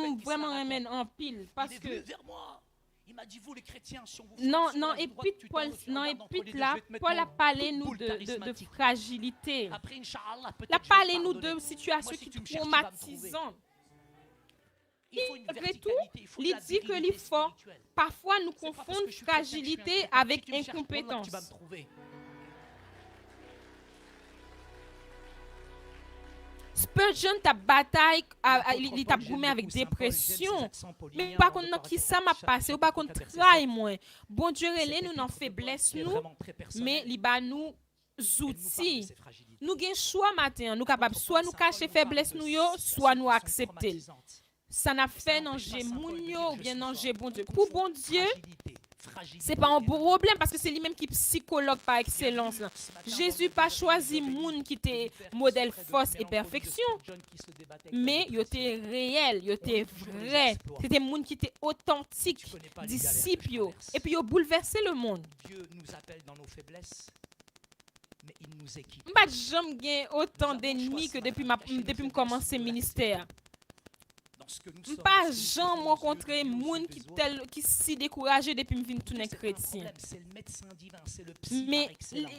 ramène en pile parce que il m'a dit vous les chrétiens si on vous non et puis Paul là Paul a parlé nous de fragilité. Après inchallah il a parlé nous de situations qui traumatisantes. Malgré tout, il dit que les forts parfois nous confondent fragilité avec incompétence. Spurgeon ta bataille, il t'a goumé avec dépression. Mais par contre, qui ça m'a passé, ou par contre, trahi moi. Bon Dieu, nous n'en faiblesse nous, mais il ba nous outils. Nous avons choix matin, nous capables soit nous cacher faiblesse nous soit nous accepter. Ça n'a fait non j'ai mounio ou bien non j'ai bon Dieu. Pour bon Dieu, c'est pas un problème parce que c'est lui-même qui est psychologue par excellence. Là. Jésus pas choisi moun qui était modèle force et perfection, mais il était réel, il était vrai. C'était moun qui était authentique, disciple, et puis il a bouleversé le monde. Dieu nous appelle dans nos faiblesses, mais il nous équipe. Je n'ai jamais gagné autant d'ennemis que depuis que commencé le ministère. Je n'ai pas jamais rencontré des gens qui sont si découragés depuis que je viens tourner chrétien. Mais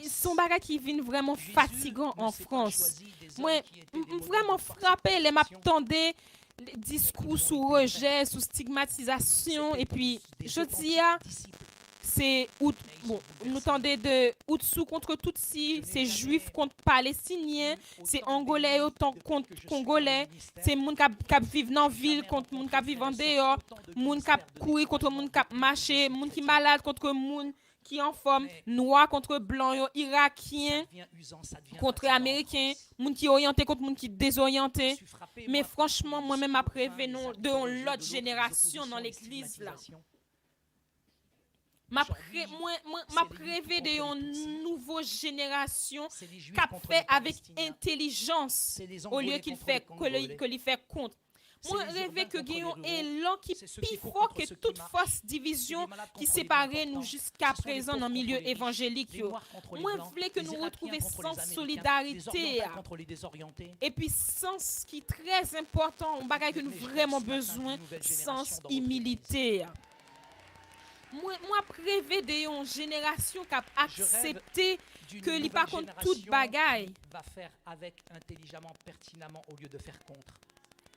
son bagage qui vient vraiment fatigant en France. Moi, vraiment frappé, les m'attendais les discours sur rejet, sur stigmatisation, et puis je dis c'est nous entendons de Hutu contre Tutsi, c'est Juifs contre Palestiniens, c'est Angolais contre Congolais, c'est moun qui vivent dans la ville contre moun qui vivent en dehors, moun qui courir contre moun qui marcher, moun qui malade contre moun qui en forme, noir contre blanc, irakien contre américain, moun qui orienté contre moun qui désorienté. Mais franchement, moi-même après de l'autre génération dans l'église là. M'a rêvé d'une nouvelle génération qui fait avec intelligence au lieu qu'il fait contre. Moi rêvé que gagnons élan qui plus fort que toute force division qui séparait nous jusqu'à présent dans le milieu évangélique. Moi voulais que nous retrouvions sens solidarité et puis sens qui est très important, un bagage que nous vraiment besoin, sens humilité. Moi rêvé d'une génération qui a accepté que li pas contre toute bagaille. Va faire avec intelligemment, pertinemment au lieu de faire contre.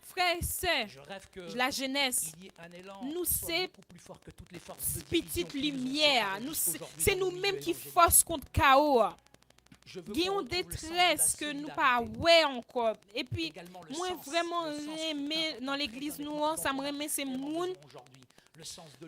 Frères et sœurs, la jeunesse, nous c'est petite lumière, c'est nous-mêmes qui force contre chaos. Il y a une détresse que nous pas ouais encore. Et puis moi vraiment aimé dans l'église nous, ça me remet ces moun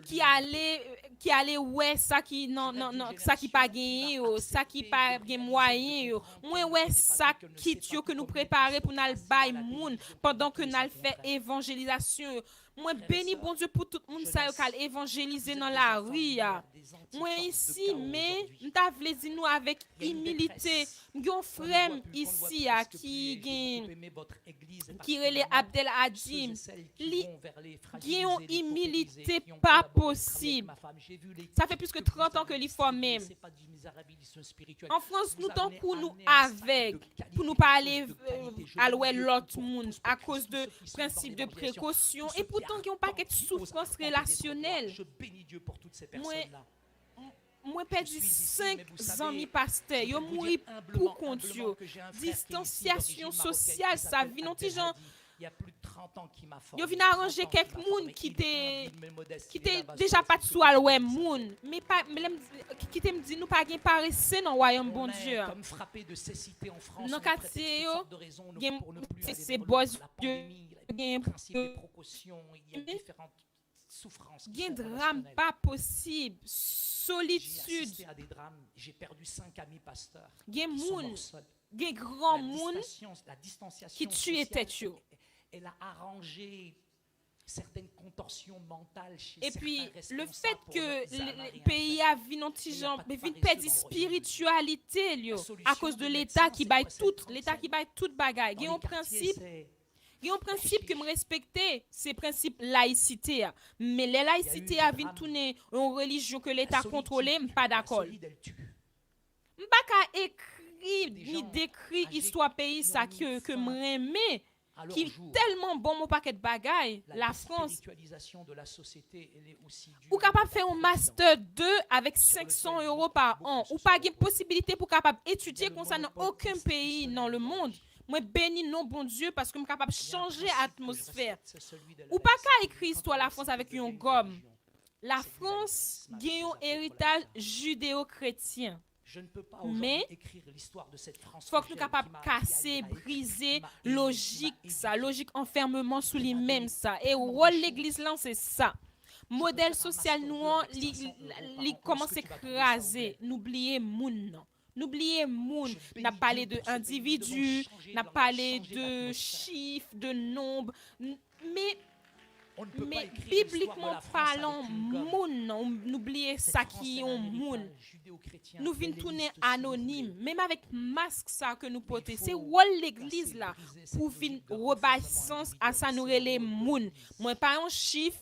qui allait ouais ça qui non ça qui pas gagné ça qui pas gain moyen moi ouais ça qui que nous préparer pour nous bail moun pendant que nous fait évangélisation. Moi béni bon Dieu pour tout le monde ça qui évangéliser dans la rue. Moi ici mais m'ta vle di nous avec humilité. M'gon frère ici qui relè Abdel Hadim. Li gen humilité pas possible. Ça fait plus que 30 ans que li faut même. En France nous tant pour nous avec pour nous pas aller à l'autre monde à cause de principe de précaution et pourtant qui ont pas de souffrance relationnelle. Je bénis Dieu pour toutes ces personnes-là. Moi perdu 5 amis pasteurs, yo mouri pour compte yo. Distanciation sociale, ça vient non ti gens. Il y a plus de 30 ans qui m'a formé. Yo vinn arranger quelques moun qui était déjà pas sous al ouais moun, mais pas qui te me dit nous pas gain paresse dans royaume bon Dieu. Comme frappé de cécité en France. Non quartier yo, c'est boss Dieu, gain précaution, il y a différentes souffrances. Gain drame pas possible, solitude. J'ai assisté à des drames, j'ai perdu 5 amis pasteurs. Gain moun, gain grand moun qui tue tête yo. Elle a arrangé certaines contorsions mentales chez et puis certains le fait que le pays a vu non ti gens perdu spiritualité yo à cause de l'état qui baille toute bagaille. Gain un principe que me respecter, c'est principe laïcité. Mais les laïcité a vinn tourner une religion que l'état contrôlé, pas d'accord. M'pa ka écrit ni décrit histoire pays ça que m'aimé qui tellement bon mon paquet de bagaille la France ou capable faire un master 2 avec 500 € par an ou pas une possibilité pour capable étudier comme ça dans aucun pays dans le monde. Moi béni non bon Dieu parce que je suis capable de changer l'atmosphère. Ou pas qu'à écrire histoire la France avec une gomme. La France a un héritage judéo-chrétien. Mais il faut que nous capables de casser, briser logique enfermement sous les mêmes ça. Et le rôle de l'église là c'est ça. Modèle social nous il commence à écraser, n'oubliez moun. N'oubliez moun, n'a parlé de individus, n'a parlé de chiffres, de nombres, mais On ne peut pas Mais écrire l'histoire de bibliquement la France parlant, avec une gomme. moun, on oublie Cette ça France, qui c'est est un un moun. héritage judéo-chrétien, Nous venons helléniste, tourner si vous voulez. anonyme, même avec masque ça que nous portons. il C'est faut rôle casser, l'église là briser cette pour logique venir de rebailler renfermement sens à ça nous individuel. les C'est le rôle de moun. l'Église. Moi pas un chiffre,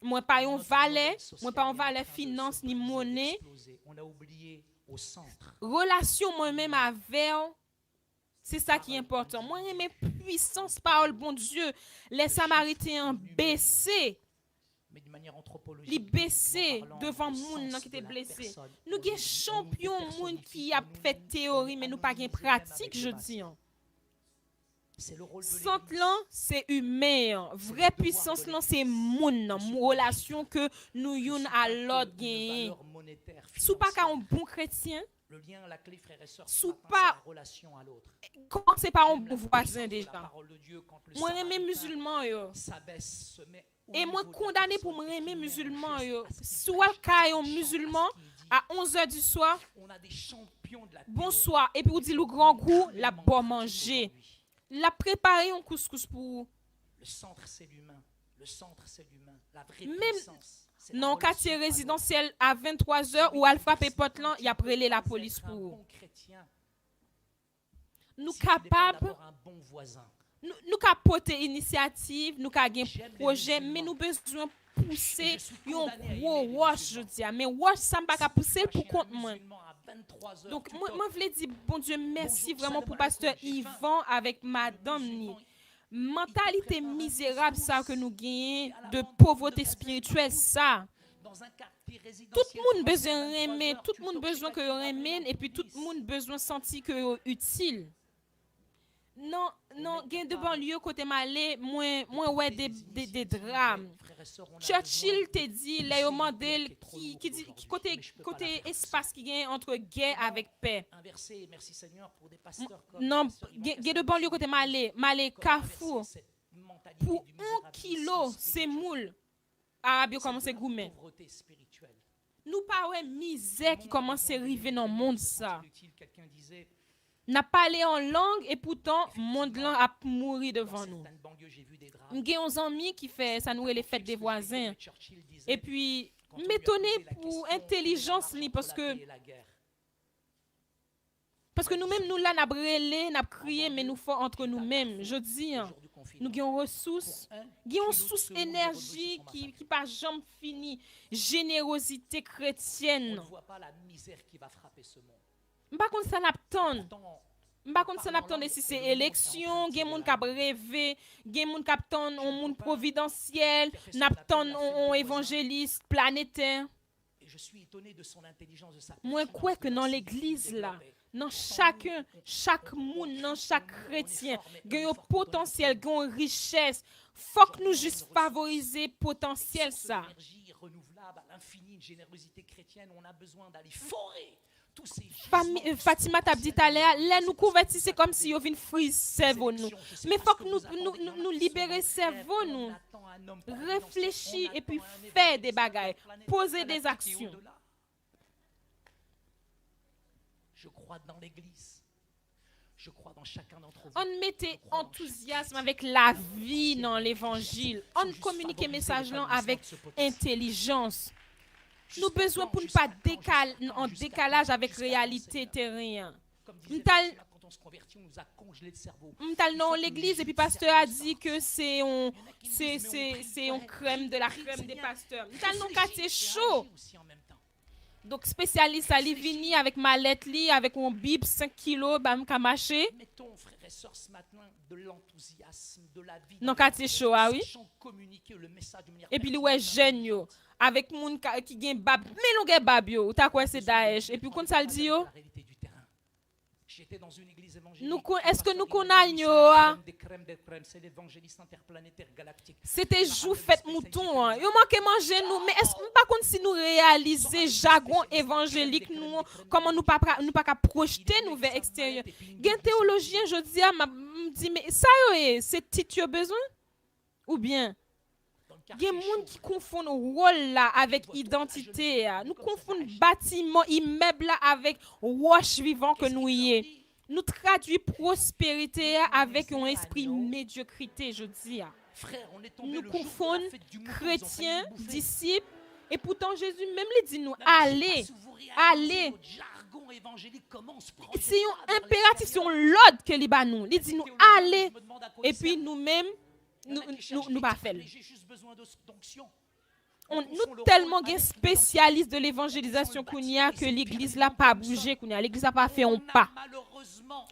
moi pas un Notre valet, modèle social moi pas un est en valet train de finance se ni briser, monnaie. d'exploser. On a oublié au centre. Relation moi-même avec c'est ça qui est important. Moi j'aime puissance parole bon Dieu. Les Samaritains baissé. Mais de manière anthropologique, Li baissé parlant, devant le moun sens nan qui de était la blessé. personne. Nous Aujourd'hui, gen champion on nous moun personnifie, qui a on nous- fait théorie on mais nous nous pas gen anonymise même avec pratique le je masque. dis. C'est le rôle de Centre l'Église. là c'est humain. Vraie puissance là c'est moun nan relation que nous Je yon suis à pas que l'autre une gagner. valeur monétaire, Sous pas qu'un financière. bon chrétien, Le lien, la clé, frères et sœurs, Sous ce matin, pas- c'est la relation à l'autre. commencez par un J'aime la bon puissance voisin de la déjà. parole de Dieu quand le Moi aimer Samaritain musulman yo. s'abaisse, se met au Et moi niveau de la condamné pour personne me et qui aimer met un musulman geste yo. à ce qu'il Soit prêche, ka à ce yon qu'il chante, musulman à ce qu'il dit. à 11h du soir, On a des champions de la bonsoir et puis vous dit le grand goût, la bon manger. La préparer un couscous pour vous. Le centre, c'est l'humain. Le centre, c'est l'humain. La vraie Même puissance, c'est la Non, relation quartier à l'autre. résidentiel à 23h ou à frappé Potlan, il y a prélé la police pour Un vous. bon chrétien, Nous si tu n'es pas capables, d'abord un bon voisin. nous capoter initiative, nous ca gen J'aime les projet, musulmans. mais nous besoin Et pousser je suis un condamné à gros aimer les wash, je musulmans. dis. Mais wash, ça ne pas qu'à pousser pour Chez un compte moi. musulman à 23 heures, Donc, tu moi, toques. moi, je voulais dire, bon Dieu, merci Bonjour, vraiment salam pour alaikum, pasteur j'ai faim. Yvan avec madame ni. Musulman, Mentalité prépare un misérable, ça que couscous nous gagnons, à la de menthe pauvreté de spirituelle, couscous. ça. dans un quartier Tout résidentiel le monde français, besoin à 23 aimer, heures, tout tu le monde toques chez besoin que quelqu'un, aimer appelle et puis la tout le police. monde besoin sentir que utile. Non, non, met gain de pas- banlieue côté malais, moins ouais des drames. Frères et sœurs, on a Churchill besoin te dit, de les pousser mandel une pierre qui est trop qui lourde dit aujourd'hui, qui côté mais je peux pas la côté faire espace qui gagne entre guerre avec paix. inverser, merci Seigneur pour des pasteurs comme Non, le pasteur Yvan gain de Cassel, banlieue côté malais, malais comme inverser Carrefour. cette mentalité Pour du 1 misérabilisme kilo, c'est spirituel. moule. Arabe yo C'est commence de la gourmet. pauvreté spirituelle. Nous pas ouais misère qui commence à arriver dans le monde ça. Quelqu'un disait, N'a parlé en langue et pourtant monde là a mouru dans devant nous. certaines banlieues, j'ai vu des drames. Nous avons un ami qui fait ça nous les fêtes des voisins. Churchill disait, Et puis quand on lui a m'étonner posé la pour question, intelligence quel est ni le parce rapport entre la que paix et la guerre nous-mêmes nous là n'a brûlé, n'a crié mais nous faut entre nous-mêmes. Je dis le jour du confinement, nous avons ressources, pour un nous kilo avons de source semoule, énergie les qui pas jamais fini, générosité on chrétienne. ne voit pas la misère qui va frapper ce monde. Pas contre ça n'attend. Pourtant, Par contre, ça n'attendait si c'est élection, gen moun k'ap rêvé, gen moun k'ap ton un monde providentiel, n'attend un évangéliste planétaire. et je suis étonné de son intelligence, de sa Moi, pertinence, quoi que de dans la l'église civilité là, développée. dans chacun, chaque monde, dans chaque chrétien, gen un potentiel, gen une richesse. Faut que nous juste favoriser potentiel Source ça. d'énergie renouvelable à l'infini, une générosité chrétienne, on a besoin d'aller forer tous ces Fatima t'a dit tout à l'heure, là nous convertir c'est comme si on vient frise cerveau nous. Mais faut que nous libérer cerveau nous. Réfléchir et puis faire des bagailles, poser des actions. Je crois dans l'église. Je crois dans chacun d'entre vous. On mettait enthousiasme avec la vie dans l'évangile. On communique le message là avec intelligence. Nous avons besoin pour ne pas en décalage avec réalité terrain. Comme disait M'tal- Fatima, quand on se convertit, on nous a congelé le cerveau. M'tal non l'église et puis pasteur a dit que c'est un crème de la crème des pasteurs. M'tal non quartier chaud. Aussi en même temps. Donc spécialiste à Livini avec mallette li avec un bib 5 kilos bam ka marché. Mettons, frères et sœurs, ce matin, de l'enthousiasme, de la vie. Non quartier chaud ah oui. Sachant communiquer le message de manière Et puis li pertinente. ouais jeune yo avec moun qui gen bab mais l'on gen bab yo ou ta quoi c'est Daesh et puis quand ça le dit yo La réalité du terrain. J'étais dans une église évangélique. est-ce que nous Pasteur connaissons Yvan, yo, ah? c'est la crème des crèmes, c'est l'évangéliste interplanétaire galactique. c'était jou fête mouton hein. Yo manqué manger nous mais est-ce que par contre si nous réaliser jargon évangélique nous comment nous pas qu'à projeter nous vers extérieur. Gen théologien je dis m'a dit mais ça yo c'est titre yo besoin ou bien il y a des gens qui confondent rôle là avec identité. Nous confondons bâtiment, immeuble là avec roche vivant que nous y est. Nous traduisons prospérité avec un esprit médiocrité, je dis. Frère, on est tombé nous le jour de confondons la fête du mouton, ils ont chrétiens, failli nous bouffer. disciples, et pourtant Jésus même les dit nous, Non, mais je sais pas allez, si vous réalisez allez. notre jargon évangélique, comment on se prend C'est des un tas vers impératif, c'est l'extérieur. un l'ordre que les bat nous. Il dit nous, Théologiens, allez, je me demande à quoi et ils puis servent. nous-mêmes, Il y en a qui cherchent nous des pas titres, faire. mais j'ai juste besoin d'onction. Nous tellement gain spécialistes de l'évangélisation qu'on y a que l'église là pas bougé, qu'on y a l'église a pas fait un pas.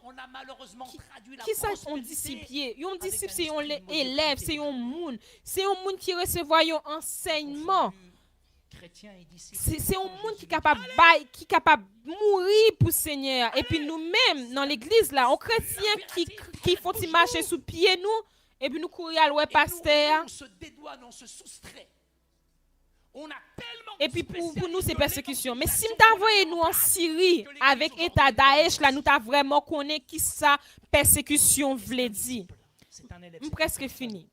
On a malheureusement traduit la Qui ça on prospérité disciple? Un avec disciple un c'est un esprit de élève, modernité. c'est un monde. C'est un monde qui recevoir un enseignement. Chrétien et disciple. C'est un monde qui est capable qui capable mourir pour Seigneur. Et puis nous-mêmes dans l'église là, on chrétiens qui font marcher sous pied nous et puis nous courir à l'ouest Et pasteur. nous, on se dédouane, on se soustrait. On a tellement Et puis pour nous, c'est de persécution. Mais si l'évangélisation nous t'envoyons nous en Syrie avec État Daesh, là, nous t'avons vraiment connaît qui ça persécution voulait dire. C'est un élève. Presque fini.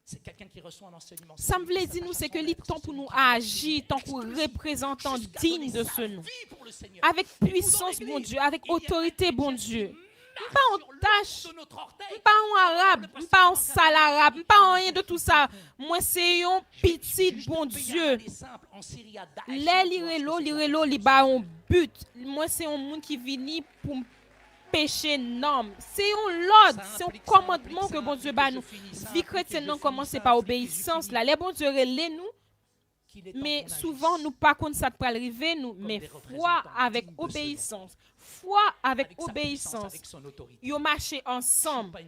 C'est quelqu'un qui reçoit un enseignement. Ça me voulait dire nous, c'est que le temps pour nous agir tant que représentants dignes de ce nom. Avec puissance, bon Dieu, avec autorité, bon Dieu. Pas en tâche, pas en arabe, pas en sale arabe, pas en rien de tout ça. Moi, c'est un petit bon Dieu. Les lirelo, li ba un but. Moi, c'est un monde qui vient pour péché norme. C'est un l'ordre, c'est un commandement que bon Dieu bat nous. Vie chrétienne non commence par obéissance. Là, les bon Dieu relais nous. Mais souvent, nous pas contre ça pour arriver, nous, mais foi avec obéissance. Foi avec obéissance. Ils marché ensemble.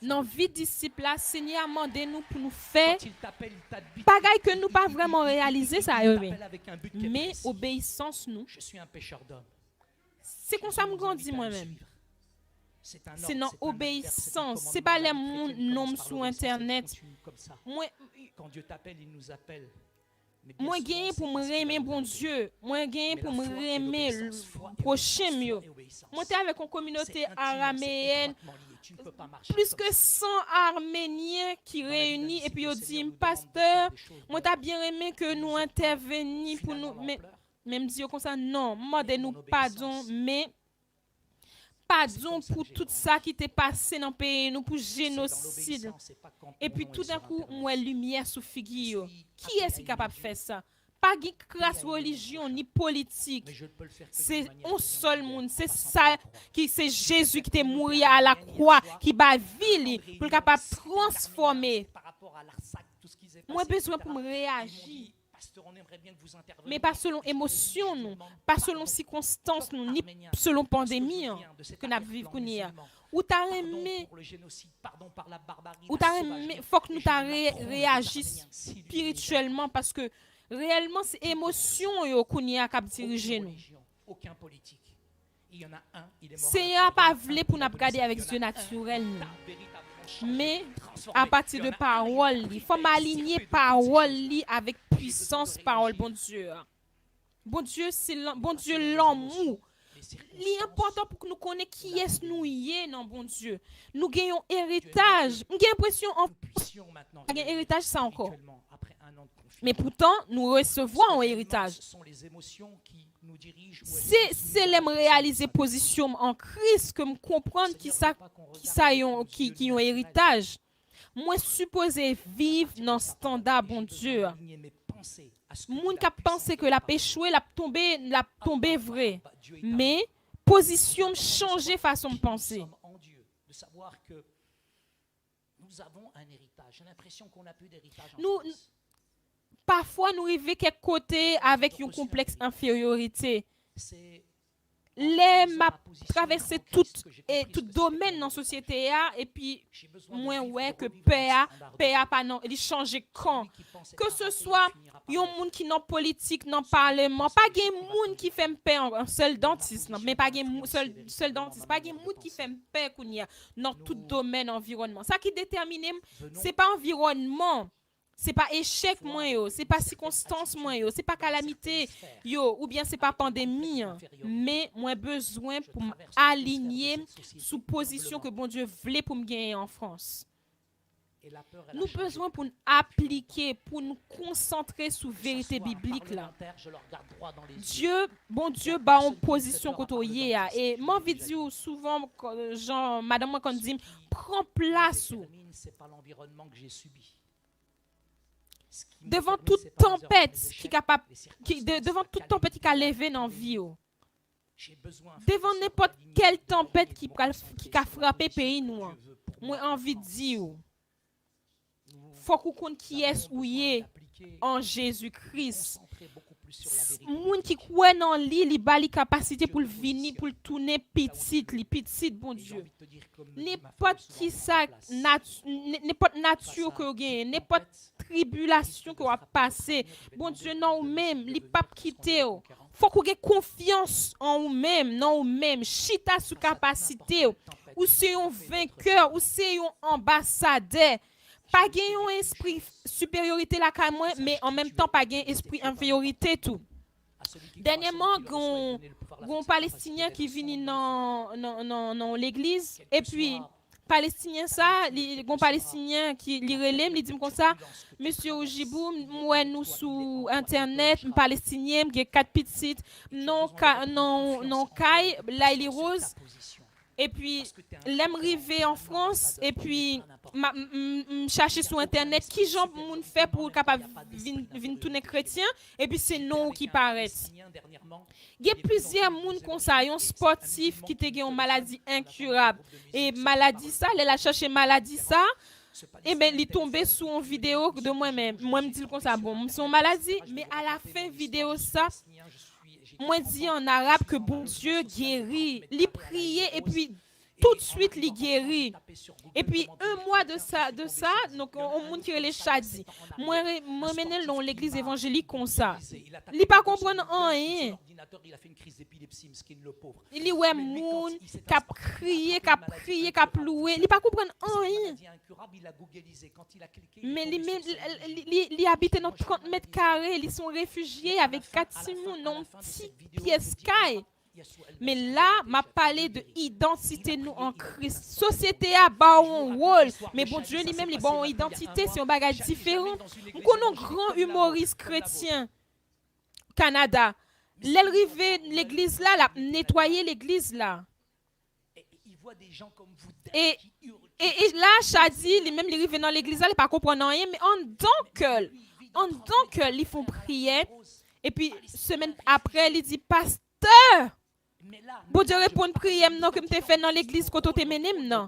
Dans vie disciple, Seigneur a demandé nous pour nous faire bagaille que nous pas vraiment réaliser ça. Mais obéissance nous. Je suis un pécheur d'hommes. C'est comme ça que je grandis moi-même. C'est dans obéissance. C'est pas les noms sur Internet. Quand Dieu t'appelle, il nous appelle. Moi, gagne pour me aimer bon Dieu. Moi, gagne pour me aimer le prochain mieux. Moi, t'es avec une communauté araméenne. Plus que 100 Arméniens qui réunissent et puis ils disent, pasteur, moi, t'as bien aimé que nous intervenions pour nous. Mais même si comme ça, non, demandez-nous pardon, mais pardon pour tout ça qui t'est passé dans le pays, nous pour génocide. Et puis tout d'un coup, moi, lumière sous figure. Qui est-ce qui est capable de faire ça? Pas de classe religion ni politique. C'est un seul monde. C'est ça qui c'est Jésus qui est mort à la croix, qui bat vie pour capable transformer. Moi, besoin pour me réagir. Mais pas selon émotion, nous, pas selon circonstances, nous, ni selon pandémie que nous vivons. Ou t'as aimé, faut que nous réagissons spirituellement parce que réellement c'est émotion qu'on y a qui dirige nous. Aucun politique. Il y en a un, il est mort. Seigneur pas voulu pour nous regarder avec yeux naturels. Mais à partir de parole, il faut m'aligner parole avec puissance parole bon Dieu. Bon Dieu c'est bon Dieu l'amour. Il est important pour que nous connaissions qui est nous y non bon Dieu. Nous gagnons héritage. J'ai l'impression en gagnons héritage ça encore. Mais pourtant nous recevons un héritage. C'est les réaliser position en Christ que me comprendre qui ont héritage. Moi supposé vivre dans standard bon Dieu. Moun qui pense que la péchoué, la tombé vrai. Mais position changer façon de penser. De savoir que nous avons un héritage. J'ai l'impression qu'on n'a plus d'héritage. Parfois, nous arrivons quelque côté avec un complexe infériorité. Les m'a traversé tout domaine dans la société et puis moi ouais que paix pas non il change quand que ce soit yon monde qui non politique non parlement pas gen monde qui fait paix en seul dentiste non mais pas gen seul dentiste pas gen monde qui fait paix kounya dans tout domaine environnement ça qui détermine c'est pas environnement. C'est pas échec moi yo, c'est pas circonstance moi yo, c'est pas calamité yo ou bien c'est pas pandémie mais moi besoin pour m'aligner sous position que bon Dieu voulait pour me gagner en France. Nous avons besoin pour nous appliquer, pour nous concentrer sur la vérité biblique là. Dieu, bon Dieu, bah en position côté et moi vidéo souvent genre madame moi quand dit prends place ou devant toute tempête devant toute tempête qui a levé dans vie devant n'importe quelle tempête qui a frappé pays nous moi envie de dire faut qu'on connaisse qui est ou est en Jésus-Christ. Moun qui croit dans lui, il a la capacité pour venir pour tourner petit bon Dieu. N'importe qui ça n'importe nature que vous gagnez, n'importe tribulation que vous passé, bon Dieu non ou même, il pas quitter. Faut qu'on ait confiance en vous-même, non vous-même, chita sous capacité ou c'est un vainqueur ou c'est un ambassadeur. Pas gagner un esprit supériorité là quand moi mais en même temps pas gagner esprit infériorité tout. Dernièrement gon palestinien qui vient dans l'église et puis palestinien ça gon palestinien qui li relève il dit comme ça monsieur Ojibou moi nous sur internet palestinien j'ai 4 petites non kai là il est rose. Et puis, l'aime arriver en France, et puis, chercher sur Internet qui gens moun fait pour capable venir tourner chrétien, et puis c'est non qui paraît. Il y a plusieurs moun comme ça, un sportif qui te une maladie incurable. Et maladie ça, elle a cherché maladie ça, et bien, il est tombé sur une vidéo de moi-même. Moi, je me dis comme ça, bon, c'est une maladie, mais à la fin vidéo ça, moi dis en arabe que bon Dieu guérit, il priait et puis tout de suite il guérit. Et puis un mois de ça donc on monde qui les chadi. Moi mener dans l'église évangélique comme ça. Il pas comprendre rien. Il a fait une crise d'épilepsie mesquine le pauvre. Il ouais moun qui a crié, qui a prié, qui a loué, il pas comprendre rien. Mais il habite dans 30 mètres carrés, ils sont réfugiés avec 4 simons dans petit pièce caille. Mais là, m'a parlé de identité nous en Christ. Société a ba un rôle, mais bon Dieu lui-même les bon identité, c'est un bagage différent. Nous connaissons un grand humoriste chrétien Canada. L'arrivée l'église là, la nettoyer l'église là. Et là, Chadi, lui-même, il arrive dans l'église là, il pas comprendre rien, mais en tant que ils font prière. Et puis semaine après, il dit pasteur. Bon Dieu répond prière non que me fait dans l'église quand tu mené non.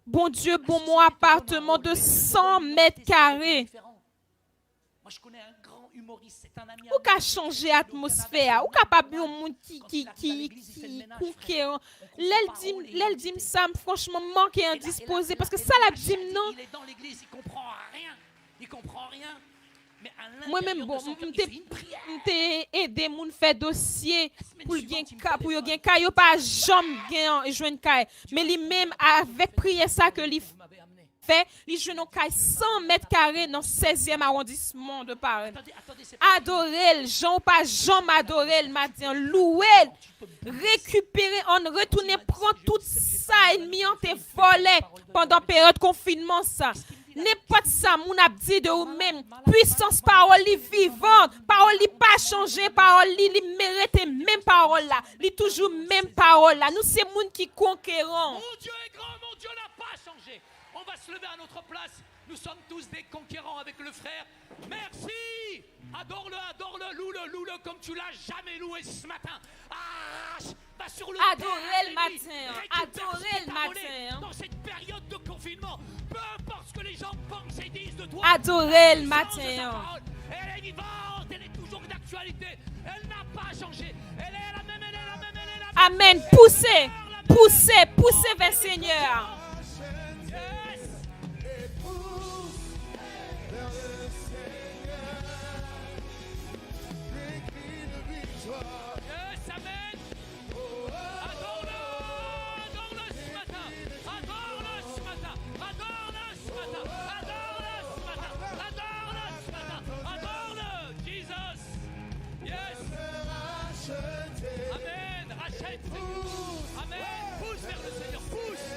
Bon Dieu bon mon appartement de 100 mètres carrés. Moi je connais un grand humoriste, c'est un ami. Ou qu'a changer atmosphère, ou capable un monde qui conquérant. L'elle dit ça franchement manqué indisposé parce que ça la dit non. Il est dans l'église, il comprend rien. Moi-même, bon, m'te aidé moun faire dossier pour yo gen kay yo pas jamais gen joindre kay. Mais lui-même avec prière ça que lui fait, lui joindre un kay 100 mètres carrés dans 16e arrondissement de Paris. Adorer, Jean pas jamais adorer, m'a dit louer, récupérer, on retourner prendre tout ça ennemi en te volé pendant période confinement ça. N'importe ça, mon a dit de vous-même, puissance parole vivante, parole pas changé, parole li mérite même parole là, li toujours même parole là. Nous c'est moun qui conquérant. Mon Dieu est grand, mon Dieu n'a pas changé. On va se lever à notre place. Nous sommes tous des conquérants avec le frère. Merci. Adore-le, loue-le comme tu l'as jamais loué ce matin. Va sur le adorez le matin. Dans cette période de confinement, peu importe ce que les gens pensent et disent de toi. Adorez le matin. Elle est vivante, elle est toujours d'actualité. Elle n'a pas changé. Elle est la même. Amen. Poussez vers le Seigneur. Amen. Pousse vers le Seigneur. Pousse.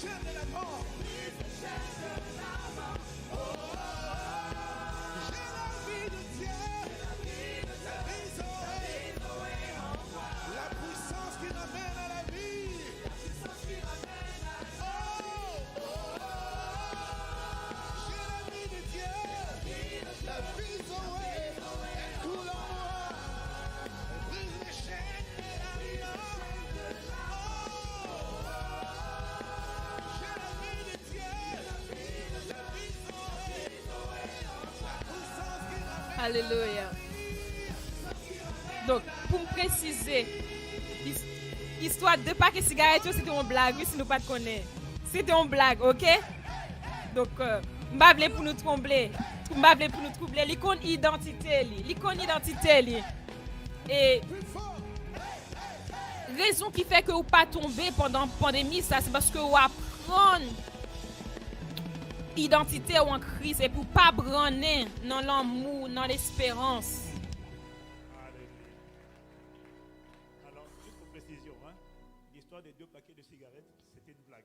chaînes de la mort. J'ai la vie de Dieu. La puissance qui ramène à la vie. J'ai la vie de Dieu. La vie Zoé. Elle coule en moi. Elle brise les chaînes de la vie. J'ai la vie de Dieu. La vie Zoé. La puissance qui ramène. Alléluia. Donc, pour me préciser, histoire de paquets de cigarettes, c'était une blague, oui, si nous pas te connaissons. C'était une blague, ok? Donc, m'bable pour nous troubler, m'bable pour nous troubler, l'icône identité, Et raison qui fait que vous pas tomber pendant la pandémie, ça c'est parce que vous apprenez identité ou en crise et pour pas branler dans l'amour, dans l'espérance. Alors, juste pour précision, l'histoire des 2 paquets de cigarettes, c'était une blague.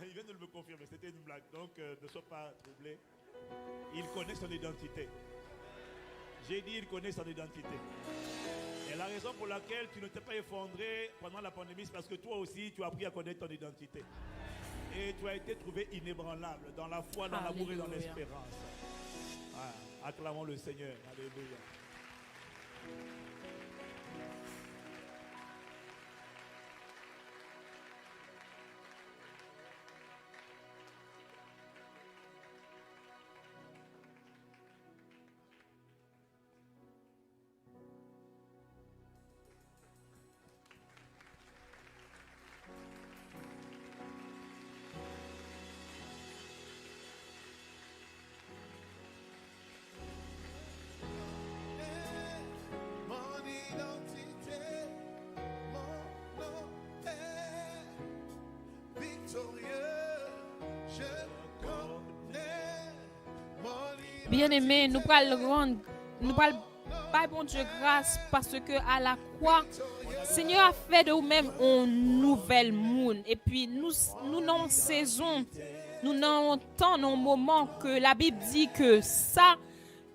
Il vient de me confirmer, c'était une blague. Donc, ne sois pas troublé. Il connaît son identité. J'ai dit, il connaît son identité. Et la raison pour laquelle tu ne t'es pas effondré pendant la pandémie, c'est parce que toi aussi, tu as appris à connaître ton identité. Et tu as été trouvé inébranlable dans la foi, dans l'amour et dans l'espérance. Acclamons le Seigneur. Alléluia. Bien-aimés, nous parlons pas bon Dieu grâce parce que à la croix, Seigneur a fait de nous-mêmes une nouvelle monde. Et puis nous dans saison, nous dans temps, dans moment que la Bible dit que ça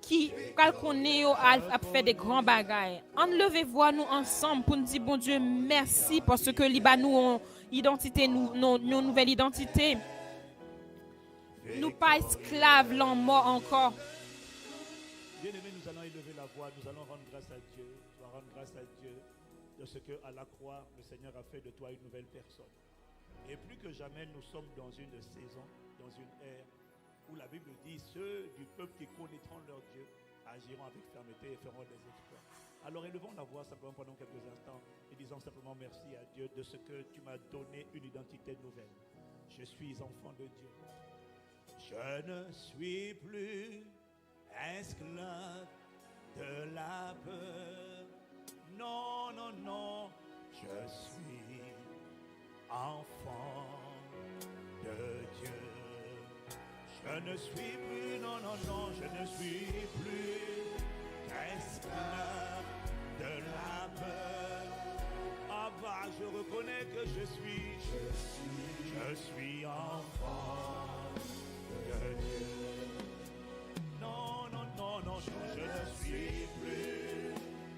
qui connaît a fait des grands bagailles. Enlevez-vous nous ensemble pour nous dire bon Dieu merci parce que liba nous identité, nous nouvelle identité. Nous pas esclaves l'en mort encore. Bien-aimés, nous allons élever la voix, nous allons rendre grâce à Dieu. Tu vas rendre grâce à Dieu de ce qu'à la croix, le Seigneur a fait de toi une nouvelle personne. Et plus que jamais, nous sommes dans une saison, dans une ère où la Bible dit ceux du peuple qui connaîtront leur Dieu agiront avec fermeté et feront des exploits. Alors élevons la voix simplement pendant quelques instants et disons simplement merci à Dieu de ce que tu m'as donné une identité nouvelle. Je suis enfant de Dieu. Je ne suis plus esclave de la peur. Non, non, non, je suis enfant de Dieu. Je ne suis plus, non, non, non, je ne suis plus esclave de la peur. Ah bah, je reconnais que je suis enfant de Dieu. Non, non, non, non, je ne suis plus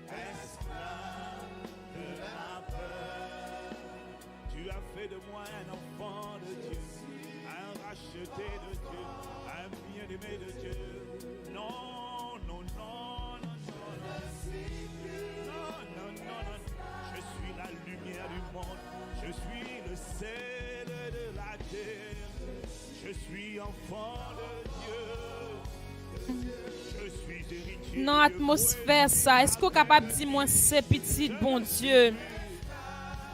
esclave de la peur. Tu as fait de moi un enfant de Dieu, un racheté de Dieu, un bien-aimé de Dieu. Non, non, non, non, non, non, non, non, non. Je suis la lumière du monde, je suis le sel de la terre, je suis enfant de Dieu, je suis héritier. Dans l'atmosphère, ça, est-ce qu'on est capable de dire, moi, c'est petit, bon Dieu?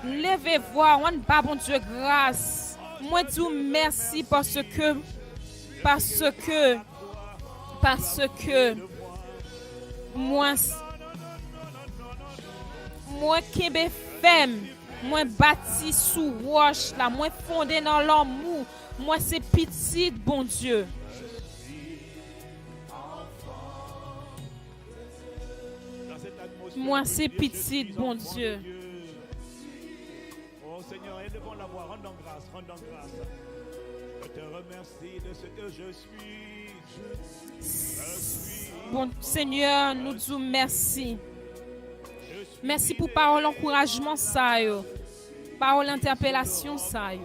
Levez-vous, on ne pas, bon Dieu, grâce. Moi, dis merci parce que, moi, Kébé femme, moi, bâti sous roche, là, moi, fondé dans l'amour, moi, c'est petit, bon Dieu. Moi, c'est petit, bon Dieu. Oh Seigneur, Élevons la voix, rendons grâce, rendons grâce. Je te remercie de ce que je suis. Bon Seigneur, nous disons merci. Merci pour parole encouragement ça yo. Parole interpellation ça yo.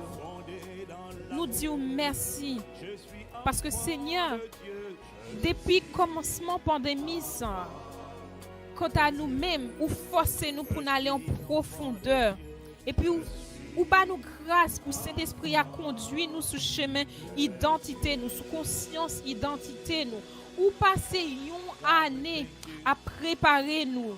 Nous disons merci parce que Seigneur, depuis le commencement pandémie ça, quant à nous-mêmes, ou forcez nous pour aller en profondeur et puis ou pas nous grâce pour Saint-Esprit à conduire nous sur chemin identité nous, sous conscience identité nous, ou passer une année à préparer nous,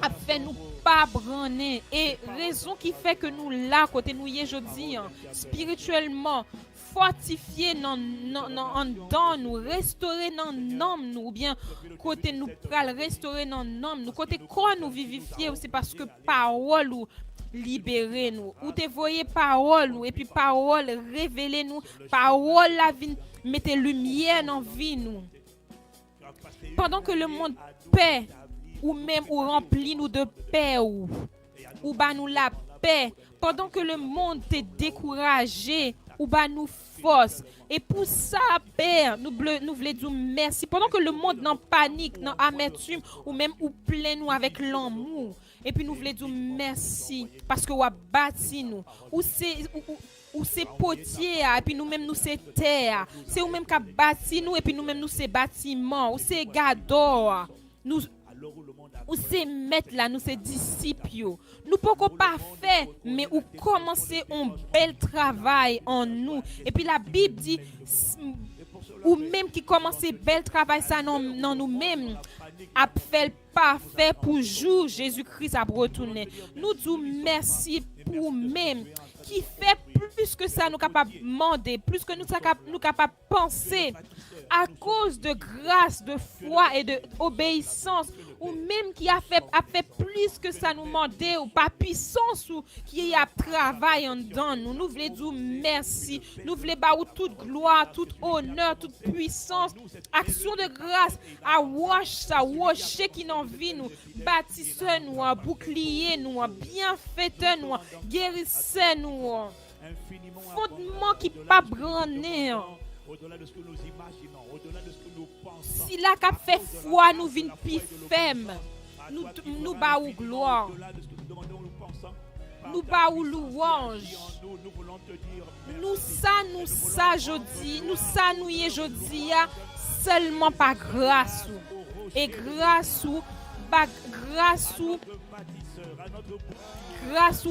à faire nous pas branler et raison qui fait que nous là côté nous y aujourd'hui spirituellement fortifier dans nous, restaurer dans nous, ou bien côté nous pral restaurer dans nous, côté quoi nous vivifier, c'est parce que parole ou libérer nous, ou te voyez parole ou et puis parole révéler nous, parole la vie mettez lumière dans vie nous. Pendant que le monde paix ou même ou remplit nous de paix ou bah nous la paix, pendant que le monde t'est découragé ou bah nous force. Et pour ça, Père, nous voulons dire merci. Pendant que le monde n'en panique, n'en amertume, ou même ou plein nous avec l'amour. Et puis nous voulons dire merci parce que vous avez bâti nous. Ou c'est potier, et puis nous-mêmes nous c'est terre. C'est nous-mêmes qui avons bâti nous, et puis nous-mêmes nous c'est bâtiment. Ou c'est gador. Nous ou c'est maître là, nous c'est disciples. Nous pouvons pas faire, mais ou commencer un bel travail en nous. Et puis la Bible dit, ou même qui commence bel travail ça dans nous-mêmes, a fait parfait pour jour Jésus-Christ a retourné. Nous disons merci pour même qui fait plus que ça nous capable demander, plus que nous capable penser à cause de grâce, de foi et de obéissance, ou même qui a fait plus que ça nous demander, ou pas puissance, ou qui a travaillé en dedans nous. Nous voulons dire merci, nous voulons baou toute gloire, tout honneur, toute puissance, action de grâce, à washer qui n'en vit nous, bâtisseur nous, bouclier nous, bienfaiteur nous, guérisseur nous, fondement qui pas branné. Au-delà de ce que nous imaginons, au-delà de ce que nous pensons. Si la cap fait foi, nous vînes plus ferme. Nous baou gloire. Nous baou louange. Nous ça jodi, nous ça nous y jodi seulement par grâce. Et grâce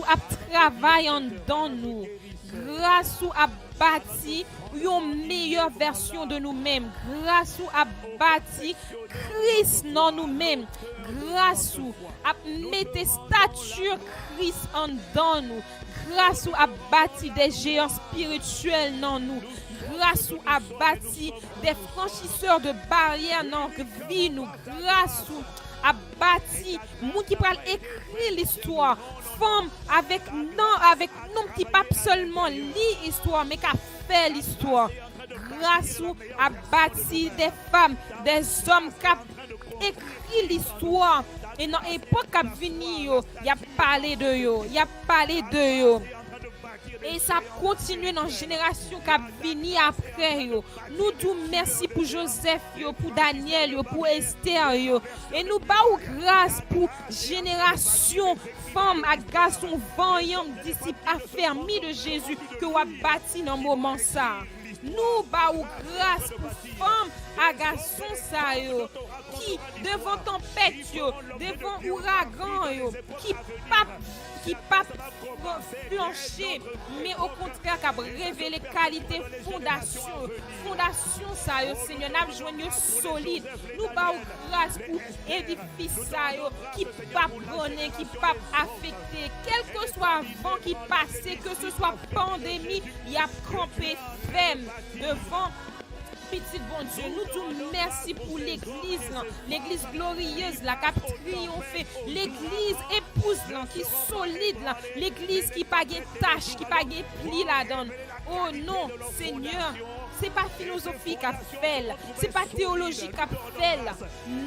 à travail en dans nous. Grâce à bâti une meilleure version de nous-mêmes. Grâce à bâti Christ dans nous-mêmes. Grâce à mettre stature Christ en dans nous. Grâce à bâti des géants spirituels dans nous. Grâce à bâti des franchisseurs de barrières dans notre vie nous. Grâce à bâti moun qui parle écrire l'histoire. Femme avec non qui pas seulement lit l'histoire mais qui fait l'histoire. Grâce à bâti des femmes, des hommes qui écrit l'histoire. Et dans l'époque qui vient, il a parlé de yo, il a parlé de yo. Et ça continue dans la génération qui vient après. Nous disons merci pour Joseph, pour Daniel, pour Esther. Et nous baou grâce pour génération femmes à garçons vaillants, disciples affermis de Jésus que vous avez bâti dans le moment ça. Nous baou grâce pour femmes à garçons ça qui devant tempête, devant ouragan, qui pas plancher, mais au contraire qui a révélé qualité fondation ça Seigneur n'a joigneux solide. Nous baou grâce pour édifice ça qui pas bonner, qui pas affecté, quel que soit vent qui passe, que ce soit pandémie, il a campé ferme devant petit bon Dieu. Nous disons merci pour l'église glorieuse là, qui a triomphé, l'église épouse là, qui est solide là, l'église qui n'a pas de tâche, qui n'a pas de pli là-dedans. Oh non, Seigneur, c'est pas philosophie qu'a fait, c'est pas théologie qu'a fait.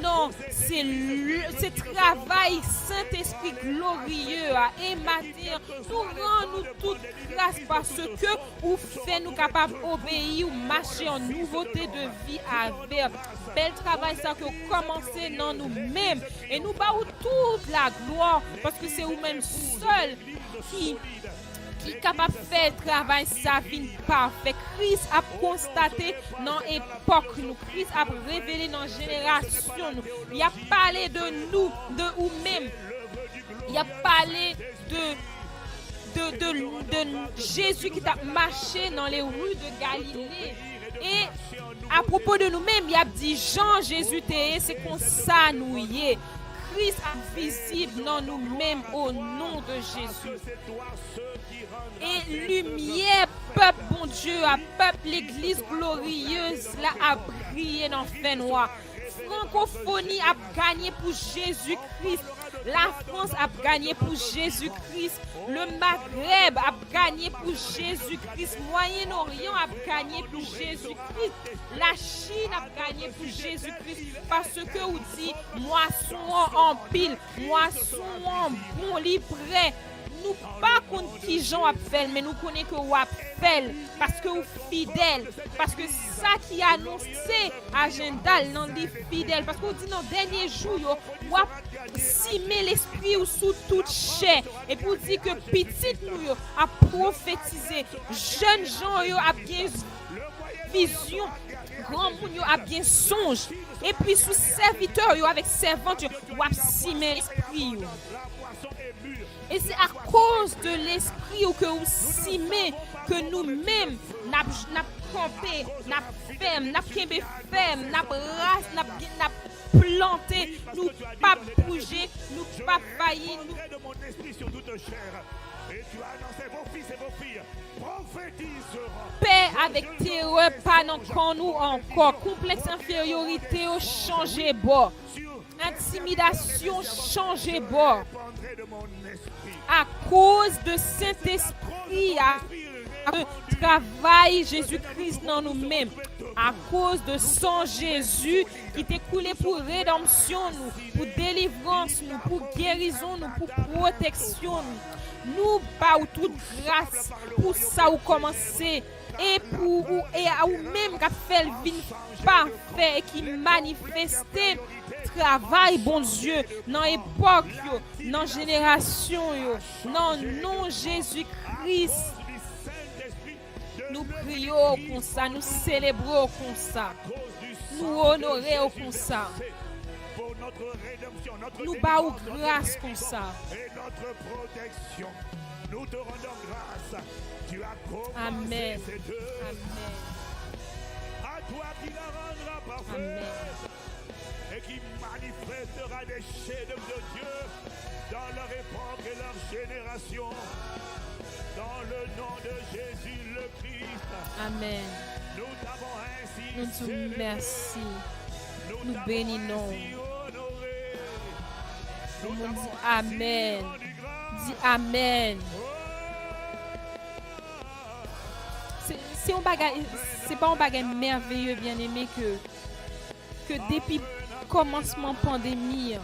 Non, c'est travail Saint-Esprit glorieux et matin, nous rend nous toute grâce parce que vous fait nous capables d'obéir ou marcher en nouveauté de vie avec. Bel travail ça que vous commencez dans nous-mêmes et nous battons toute la gloire parce que c'est vous-même seul qui est capable de faire le travail sa vie parfait. Christ a constaté dans l'époque nous, Christ a révélé dans la génération nous. Il a parlé de nous, de nous-mêmes. Il a parlé de Jésus qui a marché dans les rues de Galilée. Et à propos de nous-mêmes, il a dit Jean Jésus c'est comme ça nous y est. Christ est visible dans nous-mêmes au nom de Jésus. Et lumière, peuple bon Dieu, à peuple l'église glorieuse, là a brillé dans le fait noir. Francophonie a gagné pour Jésus-Christ. La France a gagné pour Jésus-Christ. Le Maghreb a gagné pour Jésus-Christ. Moyen-Orient a gagné pour Jésus-Christ. La Chine a gagné pour Jésus-Christ. Parce que vous dites, moisson en pile, moisson en bon lit prêt. Nous pas contre qui Jean a fait, mais nous connaissons que vous a fait parce que vous fidèle, parce que ça qui annoncé agenda dans les fidèles, parce que vous dit dans dernier jour vous a simé l'esprit sous toute chair et pour dire que petit nous a prophétisé, jeunes gens a bien vision, grand monde a bien songe et puis sous serviteur avec servante vous a simé l'esprit. Et c'est à cause de l'esprit que vous simez que nous-mêmes n'a campé, n'a ferme, n'a kembe ferme, n'a race, n'a planté, nous pas bouger, nous pas faillir, nous et tu as annoncé vos fils et vos filles prophétiseront. Paix avec terreur, pas dans nous encore. Complexe infériorité, changer bord. Intimidation, changer bord. À cause de Saint-Esprit, travail Jésus-Christ dans nous-mêmes. À cause de sang Jésus qui t'est coulé pour rédemption, nous, pour délivrance, nous, pour guérison, nous, pour protection. Nous pas toute grâce pour ça ou commencer et pour et à ou même qu'a fait le vie parfait et qui manifestait travail bon Dieu dans époque dans génération dans nom Jésus-Christ. Nous prions comme ça, nous célébrons comme ça, nous honorons comme ça. Nous battons grâce comme ça. Et notre protection, nous te rendons grâce. Tu as commencé Amen. cette œuvre. Amen. À toi qui la rendra parfaite. Amen. Et qui manifestera des chefs-d'œuvre de Dieu dans leur époque et leur génération. Dans le nom de Jésus le Christ. Amen. Nous t'avons ainsi Nous te célébré. remercions. Nous t'avons bénissons. ainsi honoré. Nous t'avons dit ainsi Amen. rendu grâce. Dis Amen. C'est pas un bagage merveilleux, bien aimé, que depuis commencement pandémie,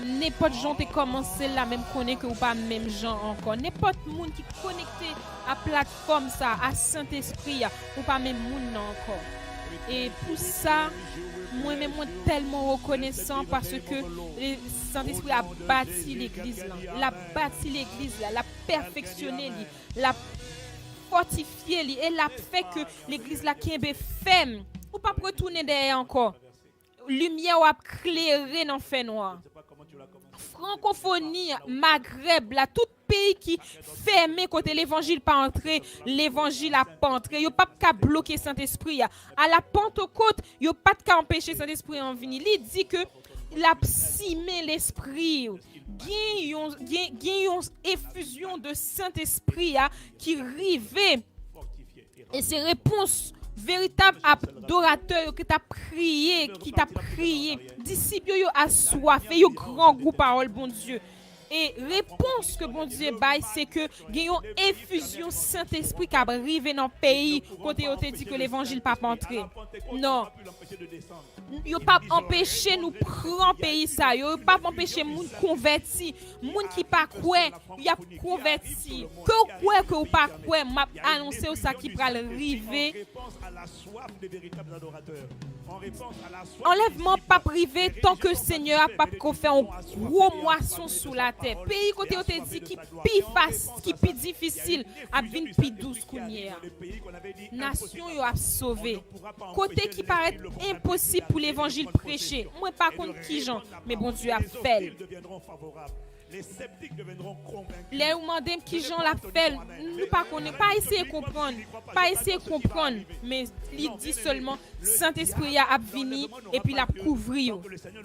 n'importe gens qui commencé là, même connaît que ou pas même gens encore. N'importe monde qui connecté à plateforme ça, à Saint-Esprit, ou pas même monde encore. Et pour ça, moi-même, moi tellement reconnaissant parce que le Saint-Esprit a bâti l'église là. L'a bâti l'église là, l'a perfectionné, l'a fortifié et l'a fait que l'église là qui est ferme. Ou pas retourner derrière encore. Lumière ou a clairé dans fait noir. Francophonie, Maghreb, là, tout pays qui fermé côté l'évangile pas entré, l'évangile a pas entré, yo pas qu'à bloquer Saint-Esprit. À la Pentecôte, yo pas qu'à empêcher Saint-Esprit en venir. Il dit que l'a simé l'esprit. Gagne une effusion de Saint-Esprit qui rivait. Et ces réponses véritable adorateur qui t'a prié, disciple yo a soif, yo grand goût parole bon Dieu. Et réponse que bon Dieu baille, c'est que gagnons effusion Saint-Esprit qui arrive dans le pays côté on te dit que l'évangile pas entrer. Non. Yo pas empêcher nous prendre pays ça, yo pas empêcher moun converti, moun qui pas quoi, y a converti. Que quoi que ou pas quoi, m'a annoncé ça qui pral arriver. Enlèvement pas privé tant que Seigneur a pas qu'on fait un gros moisson sous la terre. Pays côté on te dit qui pi facile, qui pi difficile, a vinn pi douce kounière. Nation yo a sauvé. Côté qui paraît impossible pour l'évangile prêché. Moi pas contre qui Jean, mais bon Dieu a fait. Les sceptiques deviendront convaincus. Les demandent qui Jean l'a fait, nous pas connaît, pas essayer de comprendre, mais il dit seulement Saint-Esprit a venu et puis l'a couvrir.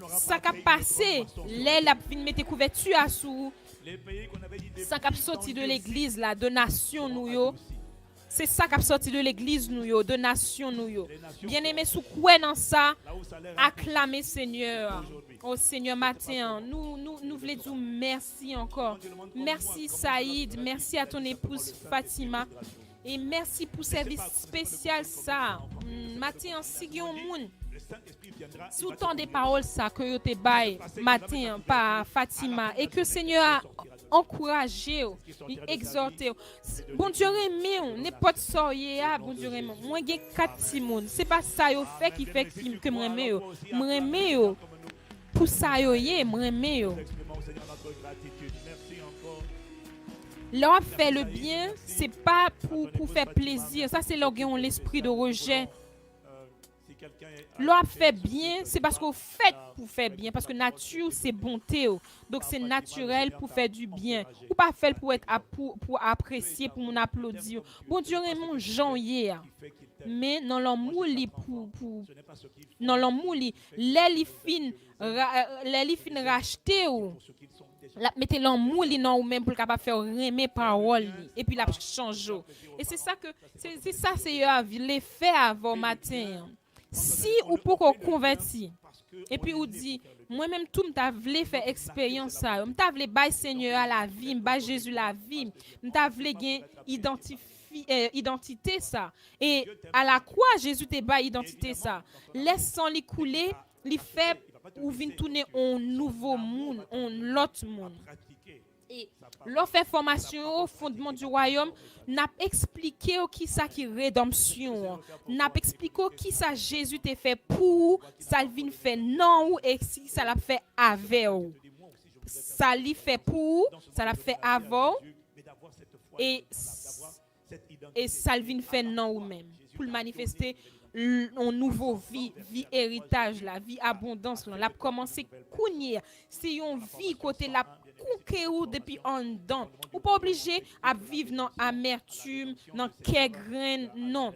Ça qu'a passé, l'a venu mettre couverture à sous. Ça qu'a sorti de l'église là, de nation nous yo. C'est ça qui a sorti de l'église nous yo, de nation nous yo. Bien-aimé, sous quoi dans ça, acclamez Seigneur. Oh Seigneur matin, nous voulons dire merci encore. Merci Saïd, merci à ton épouse Fatima et merci pour ce service spécial ça. Matin, si yon moun sous tant des paroles ça que yo te bail matin par Fatima et que Seigneur a encourager, exhorter. Bon Dieu aime, n'importe sorcier, bon Dieu aime. Moi j'ai 4 Simone. C'est pas ça yo fait qui fait que moi aime yo. Moi aime yo. Pour ça yo yé, moi aime yo. Leur fait le bien, c'est pas pour faire plaisir. Ça c'est leur gain l'esprit de rejet. L'on fait bien, c'est parce qu'on fait pour faire bien, parce que nature c'est bonté, donc c'est naturel pour faire du bien, ou pas faire pour être pour apprécier, pour mon applaudir. Bon Dieu mon Jean hier, mais dans l'amour dans l'amour les fin racheter ou mettez l'amour non ou même pour capable faire aimer parole et puis la changer. Et c'est ça que c'est l'effet avant matin. Si ou pour qu'on converti et puis ou dit moi-même tout m'ta vle faire expérience ça m'ta vle bailler Seigneur à la vie m'bailler Jésus la vie m'ta vle gain identité ça et à la croix Jésus te baille identité ça laisse sang li couler li fait ou vinn tourner un nouveau monde un l'autre monde. Et l'on fait formation au fondement du royaume, n'a expliqué qui ça qui rédemption, n'a expliqué qui ça Jésus t'a fait pour, ça vient fait non ou et si ça l'a fait avec ou. Ça lui fait pour, ça l'a fait avant et ça vient fait non ou même pour le manifester un nouveau vie héritage la vie abondance la commencer kounir c'est une vie côté la conquérir depuis en dedans ou pas obligé à vivre dans amertume dans chagrin non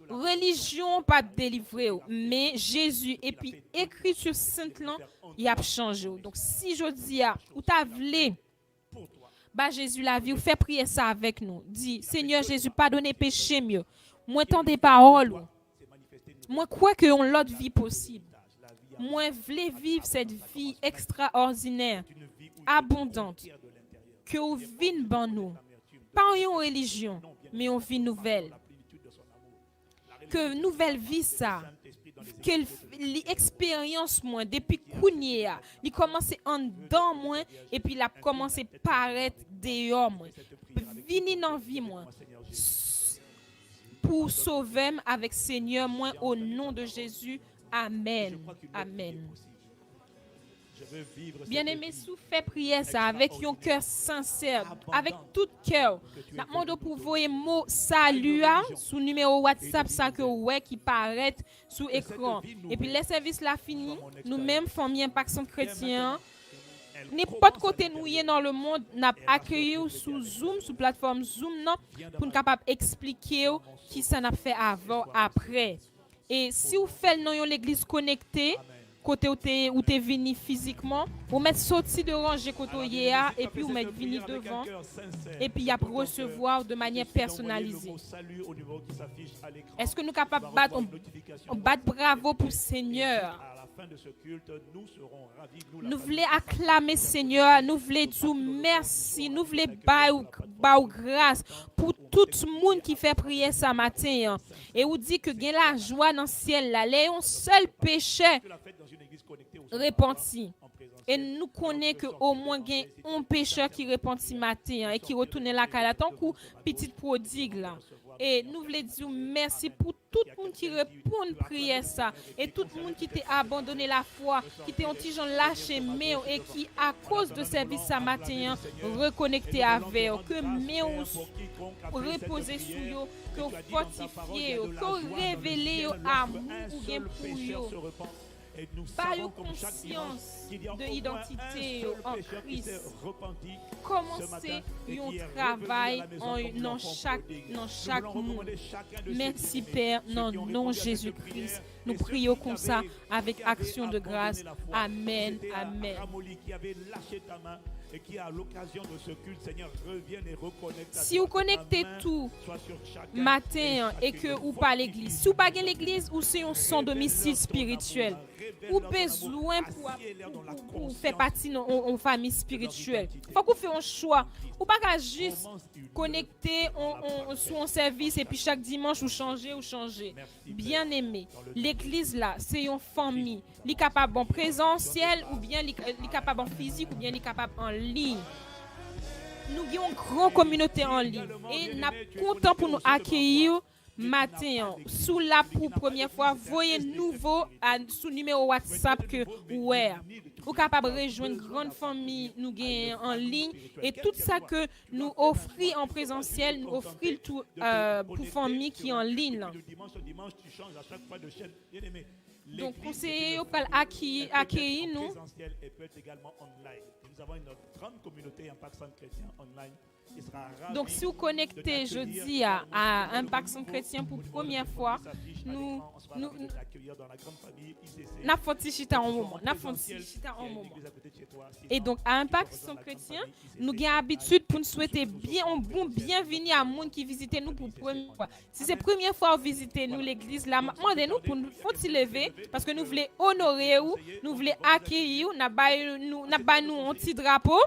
religion pas délivrer mais Jésus et puis écriture sainte là il a changé donc si je dis ou t'a vle bah Jésus la vie ou fait prier ça avec nous dit Seigneur Jésus pardonnez péché mieux moi tant des paroles moi crois que on l'autre vie possible moi voulais vivre cette vie extraordinaire abondante que on vit ban nous pas une religion mais on vit nouvelle que nouvelle vie ça que l'expérience moi depuis kounia il commence en dedans moi et puis la commence paraître dehors moi vini dans vie moi pour sauver avec Seigneur moi au nom de Jésus amen amen. Bien-aimé, sous fait prière ça avec un cœur sincère, avec tout cœur. N'a demande pour voyer mot salut sous numéro WhatsApp ça que ouais qui paraît sous écran. Et puis les services là fini, nous-mêmes famille Impact Chrétien n'importe côté nous y dans le monde n'a accueilli sous Zoom sous plateforme Zoom non pour nous capable expliquer qui ça n'a fait avant après. Et si vous faites non l'église connectée côté où t'es venu physiquement, vous mettez sorti de ranger côté et puis vous mettez venu devant et puis il y a pour recevoir de manière personnalisée. Est-ce que nous sommes capables de battre bravo pour Seigneur fin de ce culte, nous serons ravis. Nous voulons acclamer Seigneur, nous voulons dire merci, nous voulons bailler grâce pour tout le monde qui fait prier ce matin. Et vous dit que gagne la joie dans le ciel là, les un seul péché repenti. Et nous connaissons qu'au moins il y a un pécheur qui repentit matin et qui retourne la caille tant coup petit prodigue là. Et nous voulons dire merci pour tout le monde qui répond à prière ça et tout le monde qui t'a abandonné la foi, qui t'a un petit gens lâché mais et qui à cause de service ce matin reconnecté avec que mais reposer sur eux, que fortifier, que révéler amour ou bien pour eux. Pas une conscience de l'identité en Christ. Commencez un travail dans chaque monde. Merci Père, dans le nom de Jésus-Christ. Nous prions comme ça avec action de grâce. Amen. Amen. Et qui à l'occasion de ce culte, Seigneur, revienne et reconnecte. Si vous connectez tout matin et que vous pas à l'église, si vous pas à l'église ou c'est un son domicile spirituel, ou besoin pour faire partie de une famille spirituelle, il faut que vous fassiez un choix. Ou pas juste connecter sur un service et puis chaque dimanche vous changer. Bien aimé, l'église là, c'est une famille. Elle est capable en présentiel ou bien elle est capable en physique ou bien elle est capable en ligne. Nous avons une grande communauté en ligne et nous sommes contents pour nous accueillir matin. Sous la pour première fois, voyez nouveau sous numéro WhatsApp que ouais. Vous êtes capable de rejoindre une grande famille nous gagnons en ligne et tout ça que nous offrons en présentiel, nous offrons tout pour famille qui est en ligne. Donc, conseiller pour accueillir nous. Nous avons une grande communauté Impact Centre Chrétien online. Donc, si vous connectez jeudi à Impact Centre Chrétien pour la première fois, nous avons fait chita en moment. Et donc, à Impact Centre Chrétien, nous avons l'habitude pour nous souhaiter bienvenue à monde qui visite nous pour la première fois. Si c'est la première fois que vous visitez nous l'église, là, demandez-nous pour nous faut lever parce que nous voulons honorer vous, nous voulons accueillir, nous avons un petit drapeau.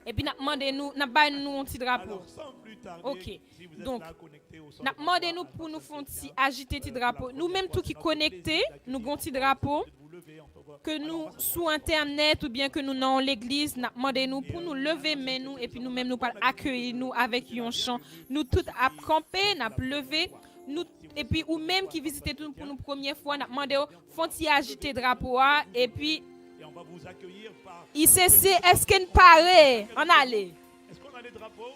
Et puis, nous demandons un petit drapeau. Ok. Donc, nous demandons pour nous faire agiter petit drapeau. Nous-mêmes, tout qui connectés, nous avons un petit drapeau. Que nous, sur Internet ou bien que nous dans l'église, nous demandons pour nous lever mais nous et puis nous-mêmes, nous pas accueillir nous avec un chant. Nous tous à camper, nous lever. Nous, et puis, ou même qui visitez tout pour nous première fois, nous demandons pour agiter le drapeau et puis. Et on va vous accueillir par... ICC, est-ce qu'il paraît? On allait. Est-ce qu'on a les drapeaux?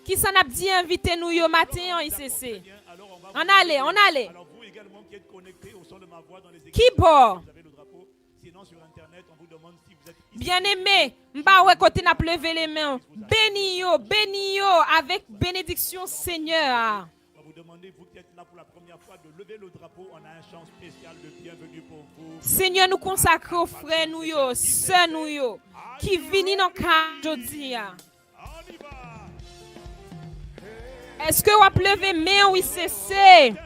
Qui s'en a dit invité nous au matin en ICC? On allait. Alors vous également qui êtes connectés au son de ma voix dans les églises. Qui bord? Vous avez le drapeau. Sinon sur Internet, on vous demande si vous êtes ici. Bien aimé, m'ba ouais côté n'a levé les mains. Béni yo avec bénédiction Seigneur. Demandez, vous qui êtes là pour la première fois, de lever le drapeau. On a un chant spécial de bienvenue pour vous. Seigneur, nous consacrons aux frères nous yo, sœurs nous yo, qui viennent dans le cadre aujourd'hui. On y va. Est-ce que vous avez levé main ou ICC?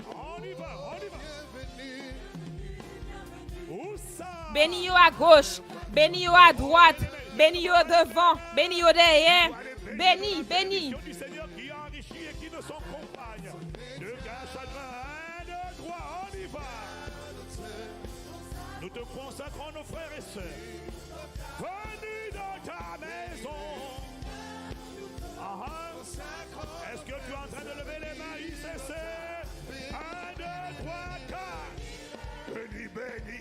On y va. Où ça? Béni yo à gauche, béni yo à droite, béni yo devant, béni yo derrière. Béni. Du Seigneur qui enrichit et qui ne s'accompagne. De gain chagrin, de croix, on y va. Nous te consacrons nos frères et sœurs. Venez dans ta maison. Est-ce que tu es en train de lever les mains, ICC? 1, 2, 3, 4. Béni.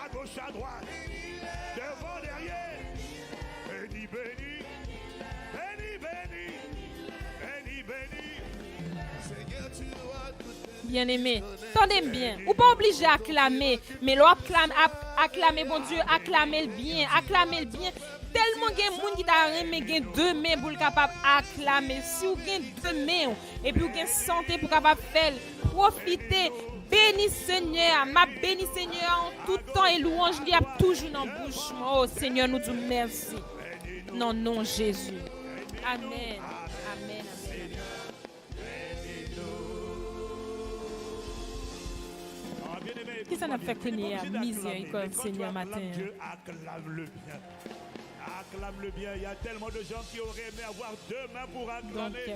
À gauche, à droite. Devant, derrière. Béni. Bien aimé, tendez bien. Ou pas obligé à acclamer, mais l'on acclamer bon Dieu, acclamer le bien. Tellement de monde qui t'a remis deux mains pour capable acclamer. Si vous avez deux mains et puis vous avez santé pour capable faire, profitez. Béni Seigneur, ma béni Seigneur en tout temps et louange lui a toujours dans la bouche. Oh Seigneur, nous disons merci. Non, Jésus. Amen. Qui ça n'a fait connaître miséricorde, Seigneur, matin? Dieu, acclame-le bien. Acclame-le bien. Il y a tellement de gens qui auraient aimé avoir 2 mains pour acclamer. Donc,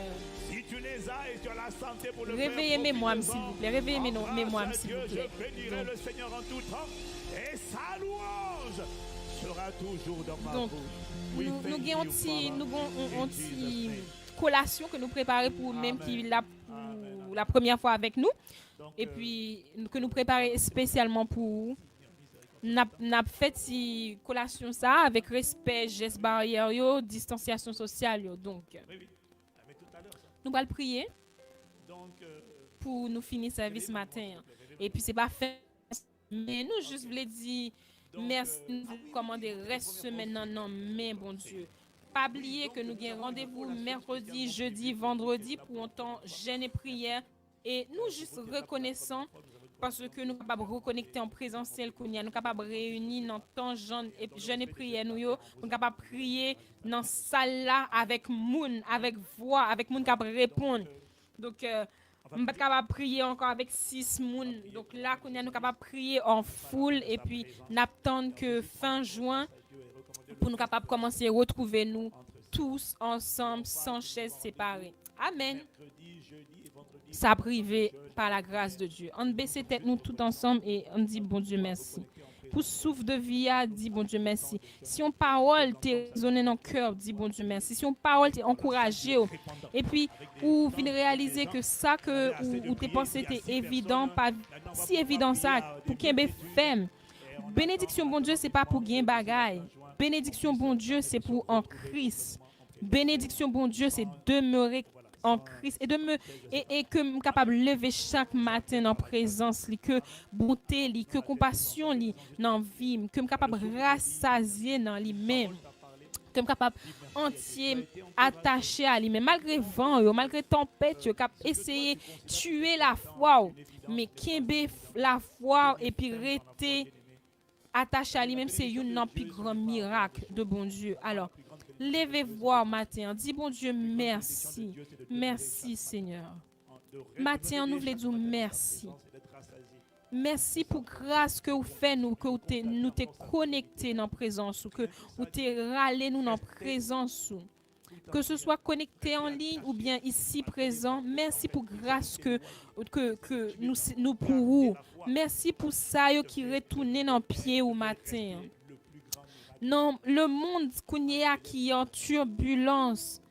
si tu les as et tu as la santé pour le réveillez mes moines, s'il vous plaît. Réveillez mes moines, s'il vous plaît. Je bénirai le Seigneur en tout temps et sa louange sera toujours dans ma bouche. Nous avons une petite collation que nous préparons pour même qui est là pour la première fois avec nous. Et puis, que nous préparons spécialement pour n'a fait une collation ça avec respect, gestes barrières, distanciation sociale. Donc, nous allons prier pour nous finir le service matin. Et puis, c'est pas fait. Mais nous juste voulons dire merci, nous vous commander reste semaine non, mais bon Dieu. Pas oublier que nous avons rendez-vous mercredi, jeudi, vendredi pour un temps jeûne et prière. Et nous juste reconnaissants parce que nous sommes capables de reconnecter en présentiel, nous sommes capables de réunir dans temps jeûne et prière, nous sommes capables de prier dans la salle là avec moun, avec voix, avec moun qui répondre. Donc, nous sommes capables de prier encore avec 6 moun. Donc là, nous sommes capables de prier en foule et puis nous attendons que fin juin pour nous capables de commencer à retrouver nous tous ensemble sans chaises séparées. Amen. Ça privé par la grâce de Dieu. On baisse tête nous tous ensemble et on dit bon Dieu merci. Pour souffle de vie, dit bon Dieu merci. Si on parole t'es résonné dans le cœur, dit bon Dieu merci. Si on parole t'es encouragé et puis ou venez réaliser que ça que ou t'es pensé était évident, pas si évident ça pour qu'il y femme. Bénédiction bon Dieu c'est pas pour gain bagaille. Bénédiction bon Dieu c'est pour en Christ. Bénédiction bon Dieu c'est demeurer en Christ et que je suis capable de lever chaque matin en présence, que bonté, que compassion dans la vie, que je suis capable de rassasier dans lui-même, que je suis capable entier attaché à lui-même, malgré vent, malgré tempête, cap essayer tuer la foi, mais qui la foi et puis rester attaché à lui-même, c'est un plus grand miracle de bon Dieu. Alors, levez-vous matin, dis bon Dieu merci, merci Seigneur. Matin, nous voulons dire merci. Merci pour grâce que vous faites nous, que nous t'es connectés dans la présence, que vous t'es râlé nous dans la présence. Que ce soit connecté en ligne ou bien ici présent, merci pour grâce que nous pour vous. Merci pour ça qui retourne dans le pied au matin. Non, le monde qui est en turbulence,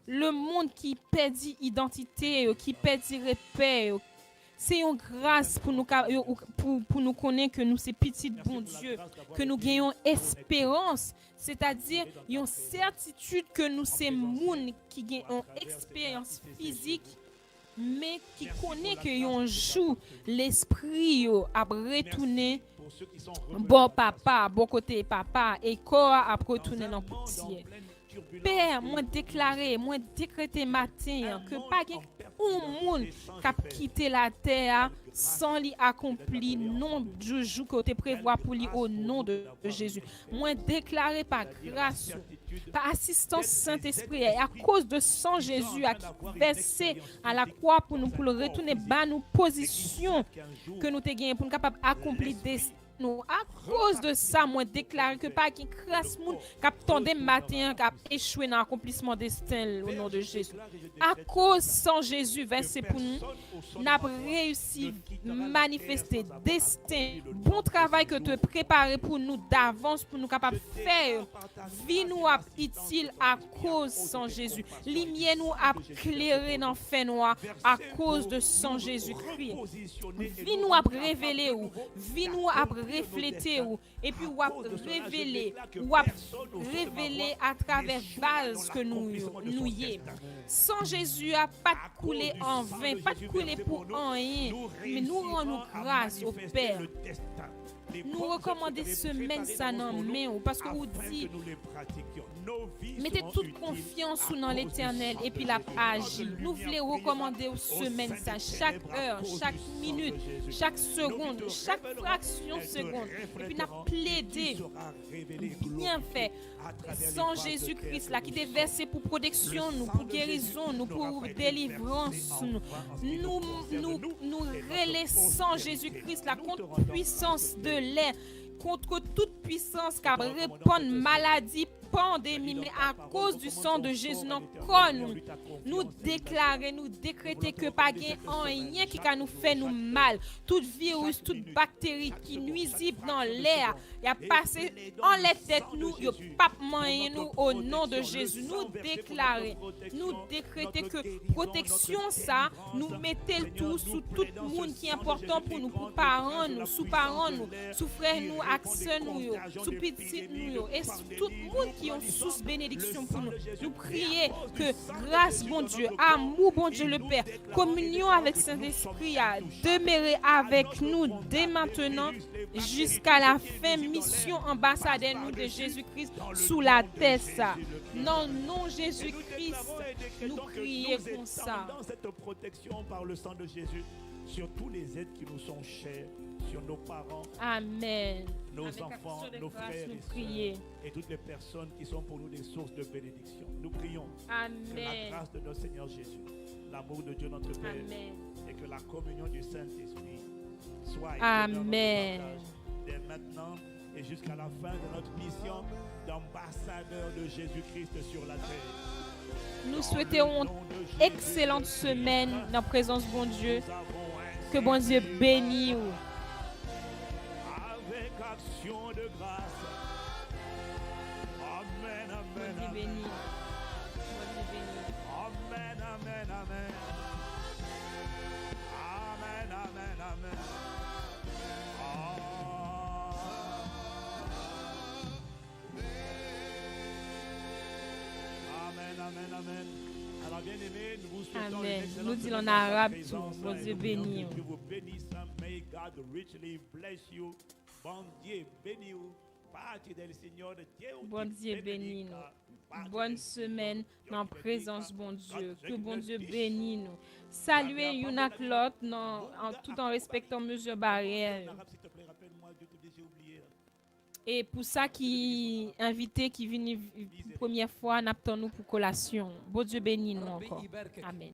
le monde qui perd identité, qui perd repère, c'est une grâce pour nous connaître que nous sommes petits bon Dieu, que nous gagnons espérance, c'est-à-dire une certitude que nous sommes monde qui gagnent une expérience physique, mais qui connaît que un jour l'esprit a retourné bon papa, bon côté papa et corps a retourné dans poussière. Père, moi déclaré, moi décrété matin que pas un monde qui a quitté la terre sans lui accomplir non du jour que tu prévois pour lui au nom de Jésus. Moi déclaré par grâce, par assistance Saint-Esprit et à cause de sang Jésus qui versé à la croix pour nous pour le retourner bas nos positions que nous te gagné pour nous capable accomplir destin. Nous, à cause de ça, moi déclare que pas qui crasse moun cap tendé matin cap échoué dans l'accomplissement destin au nom de Jésus. À cause sans Jésus versé pour nous, n'a réussi manifester destin, bon travail que tu as préparé pour nous d'avance pour nous capable faire. Vie nous a utile à cause sans Jésus. Lumière nous a éclairé dans fait noir à cause de sans Jésus-Christ. Vie nous a révélé ou vie nous a refléter et puis ou révéler à travers vase que nous y sans Jésus a pas de couler en vain, pas de couler pour rien, mais nous rendons grâce au Père. Nous recommandons semaine ça non mais parce que vous dit Mettez toute confiance dans l'Éternel et puis la agi. Nous voulons recommander aux semaines ça, chaque heure, chaque minute, chaque seconde, chaque fraction de seconde. Et puis nous plaider, bien fait, sans Jésus-Christ là qui est versé pour protection, nous, pour guérison, nous, pour délivrance, nous relaissons Jésus-Christ là contre puissance de l'air, contre toute puissance qui répond maladie, pandémie, mais à cause du sang de Jésus, nous déclarer, nous décréter que pas rien qui nous fait nous mal. Tout virus, toute bactérie qui nuisible dans l'air, il a passé en la tête nous, il pas moyen nous au nom de Jésus. Nous déclarer, nous décréter que protection ça, nous mettons le tout sous tout le monde qui est important pour nous, pour parents nous, sous parents nous, sous frères nous, accès nous, sous petits nous, et sous tout le monde qui ont sous bénédiction pour nous. Nous prions que grâce, bon Dieu, amour, bon Dieu le Père, communion avec Saint-Esprit a demeuré avec nous dès maintenant jusqu'à la fin mission ambassadeur nous de Jésus-Christ sous la terre. Non, non, Jésus-Christ, nous prions comme ça. Dans cette protection par le sang de Jésus, sur tous les êtres qui nous sont chers, sur nos parents, Amen. Nos avec enfants, nos grâce, frères nous et prions. sœurs, et toutes les personnes qui sont pour nous des sources de bénédiction. Nous prions que la Amen. grâce de notre Seigneur Jésus, l'amour de Dieu notre Père, Amen. et que la communion du Saint-Esprit soit Amen. dès maintenant et jusqu'à la fin de notre mission d'ambassadeur de Jésus-Christ sur la terre. Nous souhaitons une excellente semaine dans la présence de bon Dieu. Que bon Dieu bénisse. Avec action de grâce. Amen, amen, Bon Dieu amen. bénisse. Bon Dieu bénisse. Amen, amen, amen. Amen, amen, amen. Amen, amen, amen. Alors bien aimé, nous vous souhaitons Amen. une excellente Nous disons en semaine dans sa arabe présence, tout. Bon et Dieu nous prions bénisse. que Dieu vous bénisse. May God richly bless you. Bon Dieu bénisse vous. Pati del Signore, Dieu Bon ti Dieu bénisse benedica. nous. Bonne semaine dans la présence bon Dieu. Que bon Dieu bénisse nous. Saluez une à l'autre tout en respectant mesures barrières. Arabe, s'il te plaît, rappelle-moi, Dieu te dit, j'ai oublié. Et pour ça qui invité qui vient première fois, n'attendons nous pour collation. Bon Dieu bénisse nous encore. Amen.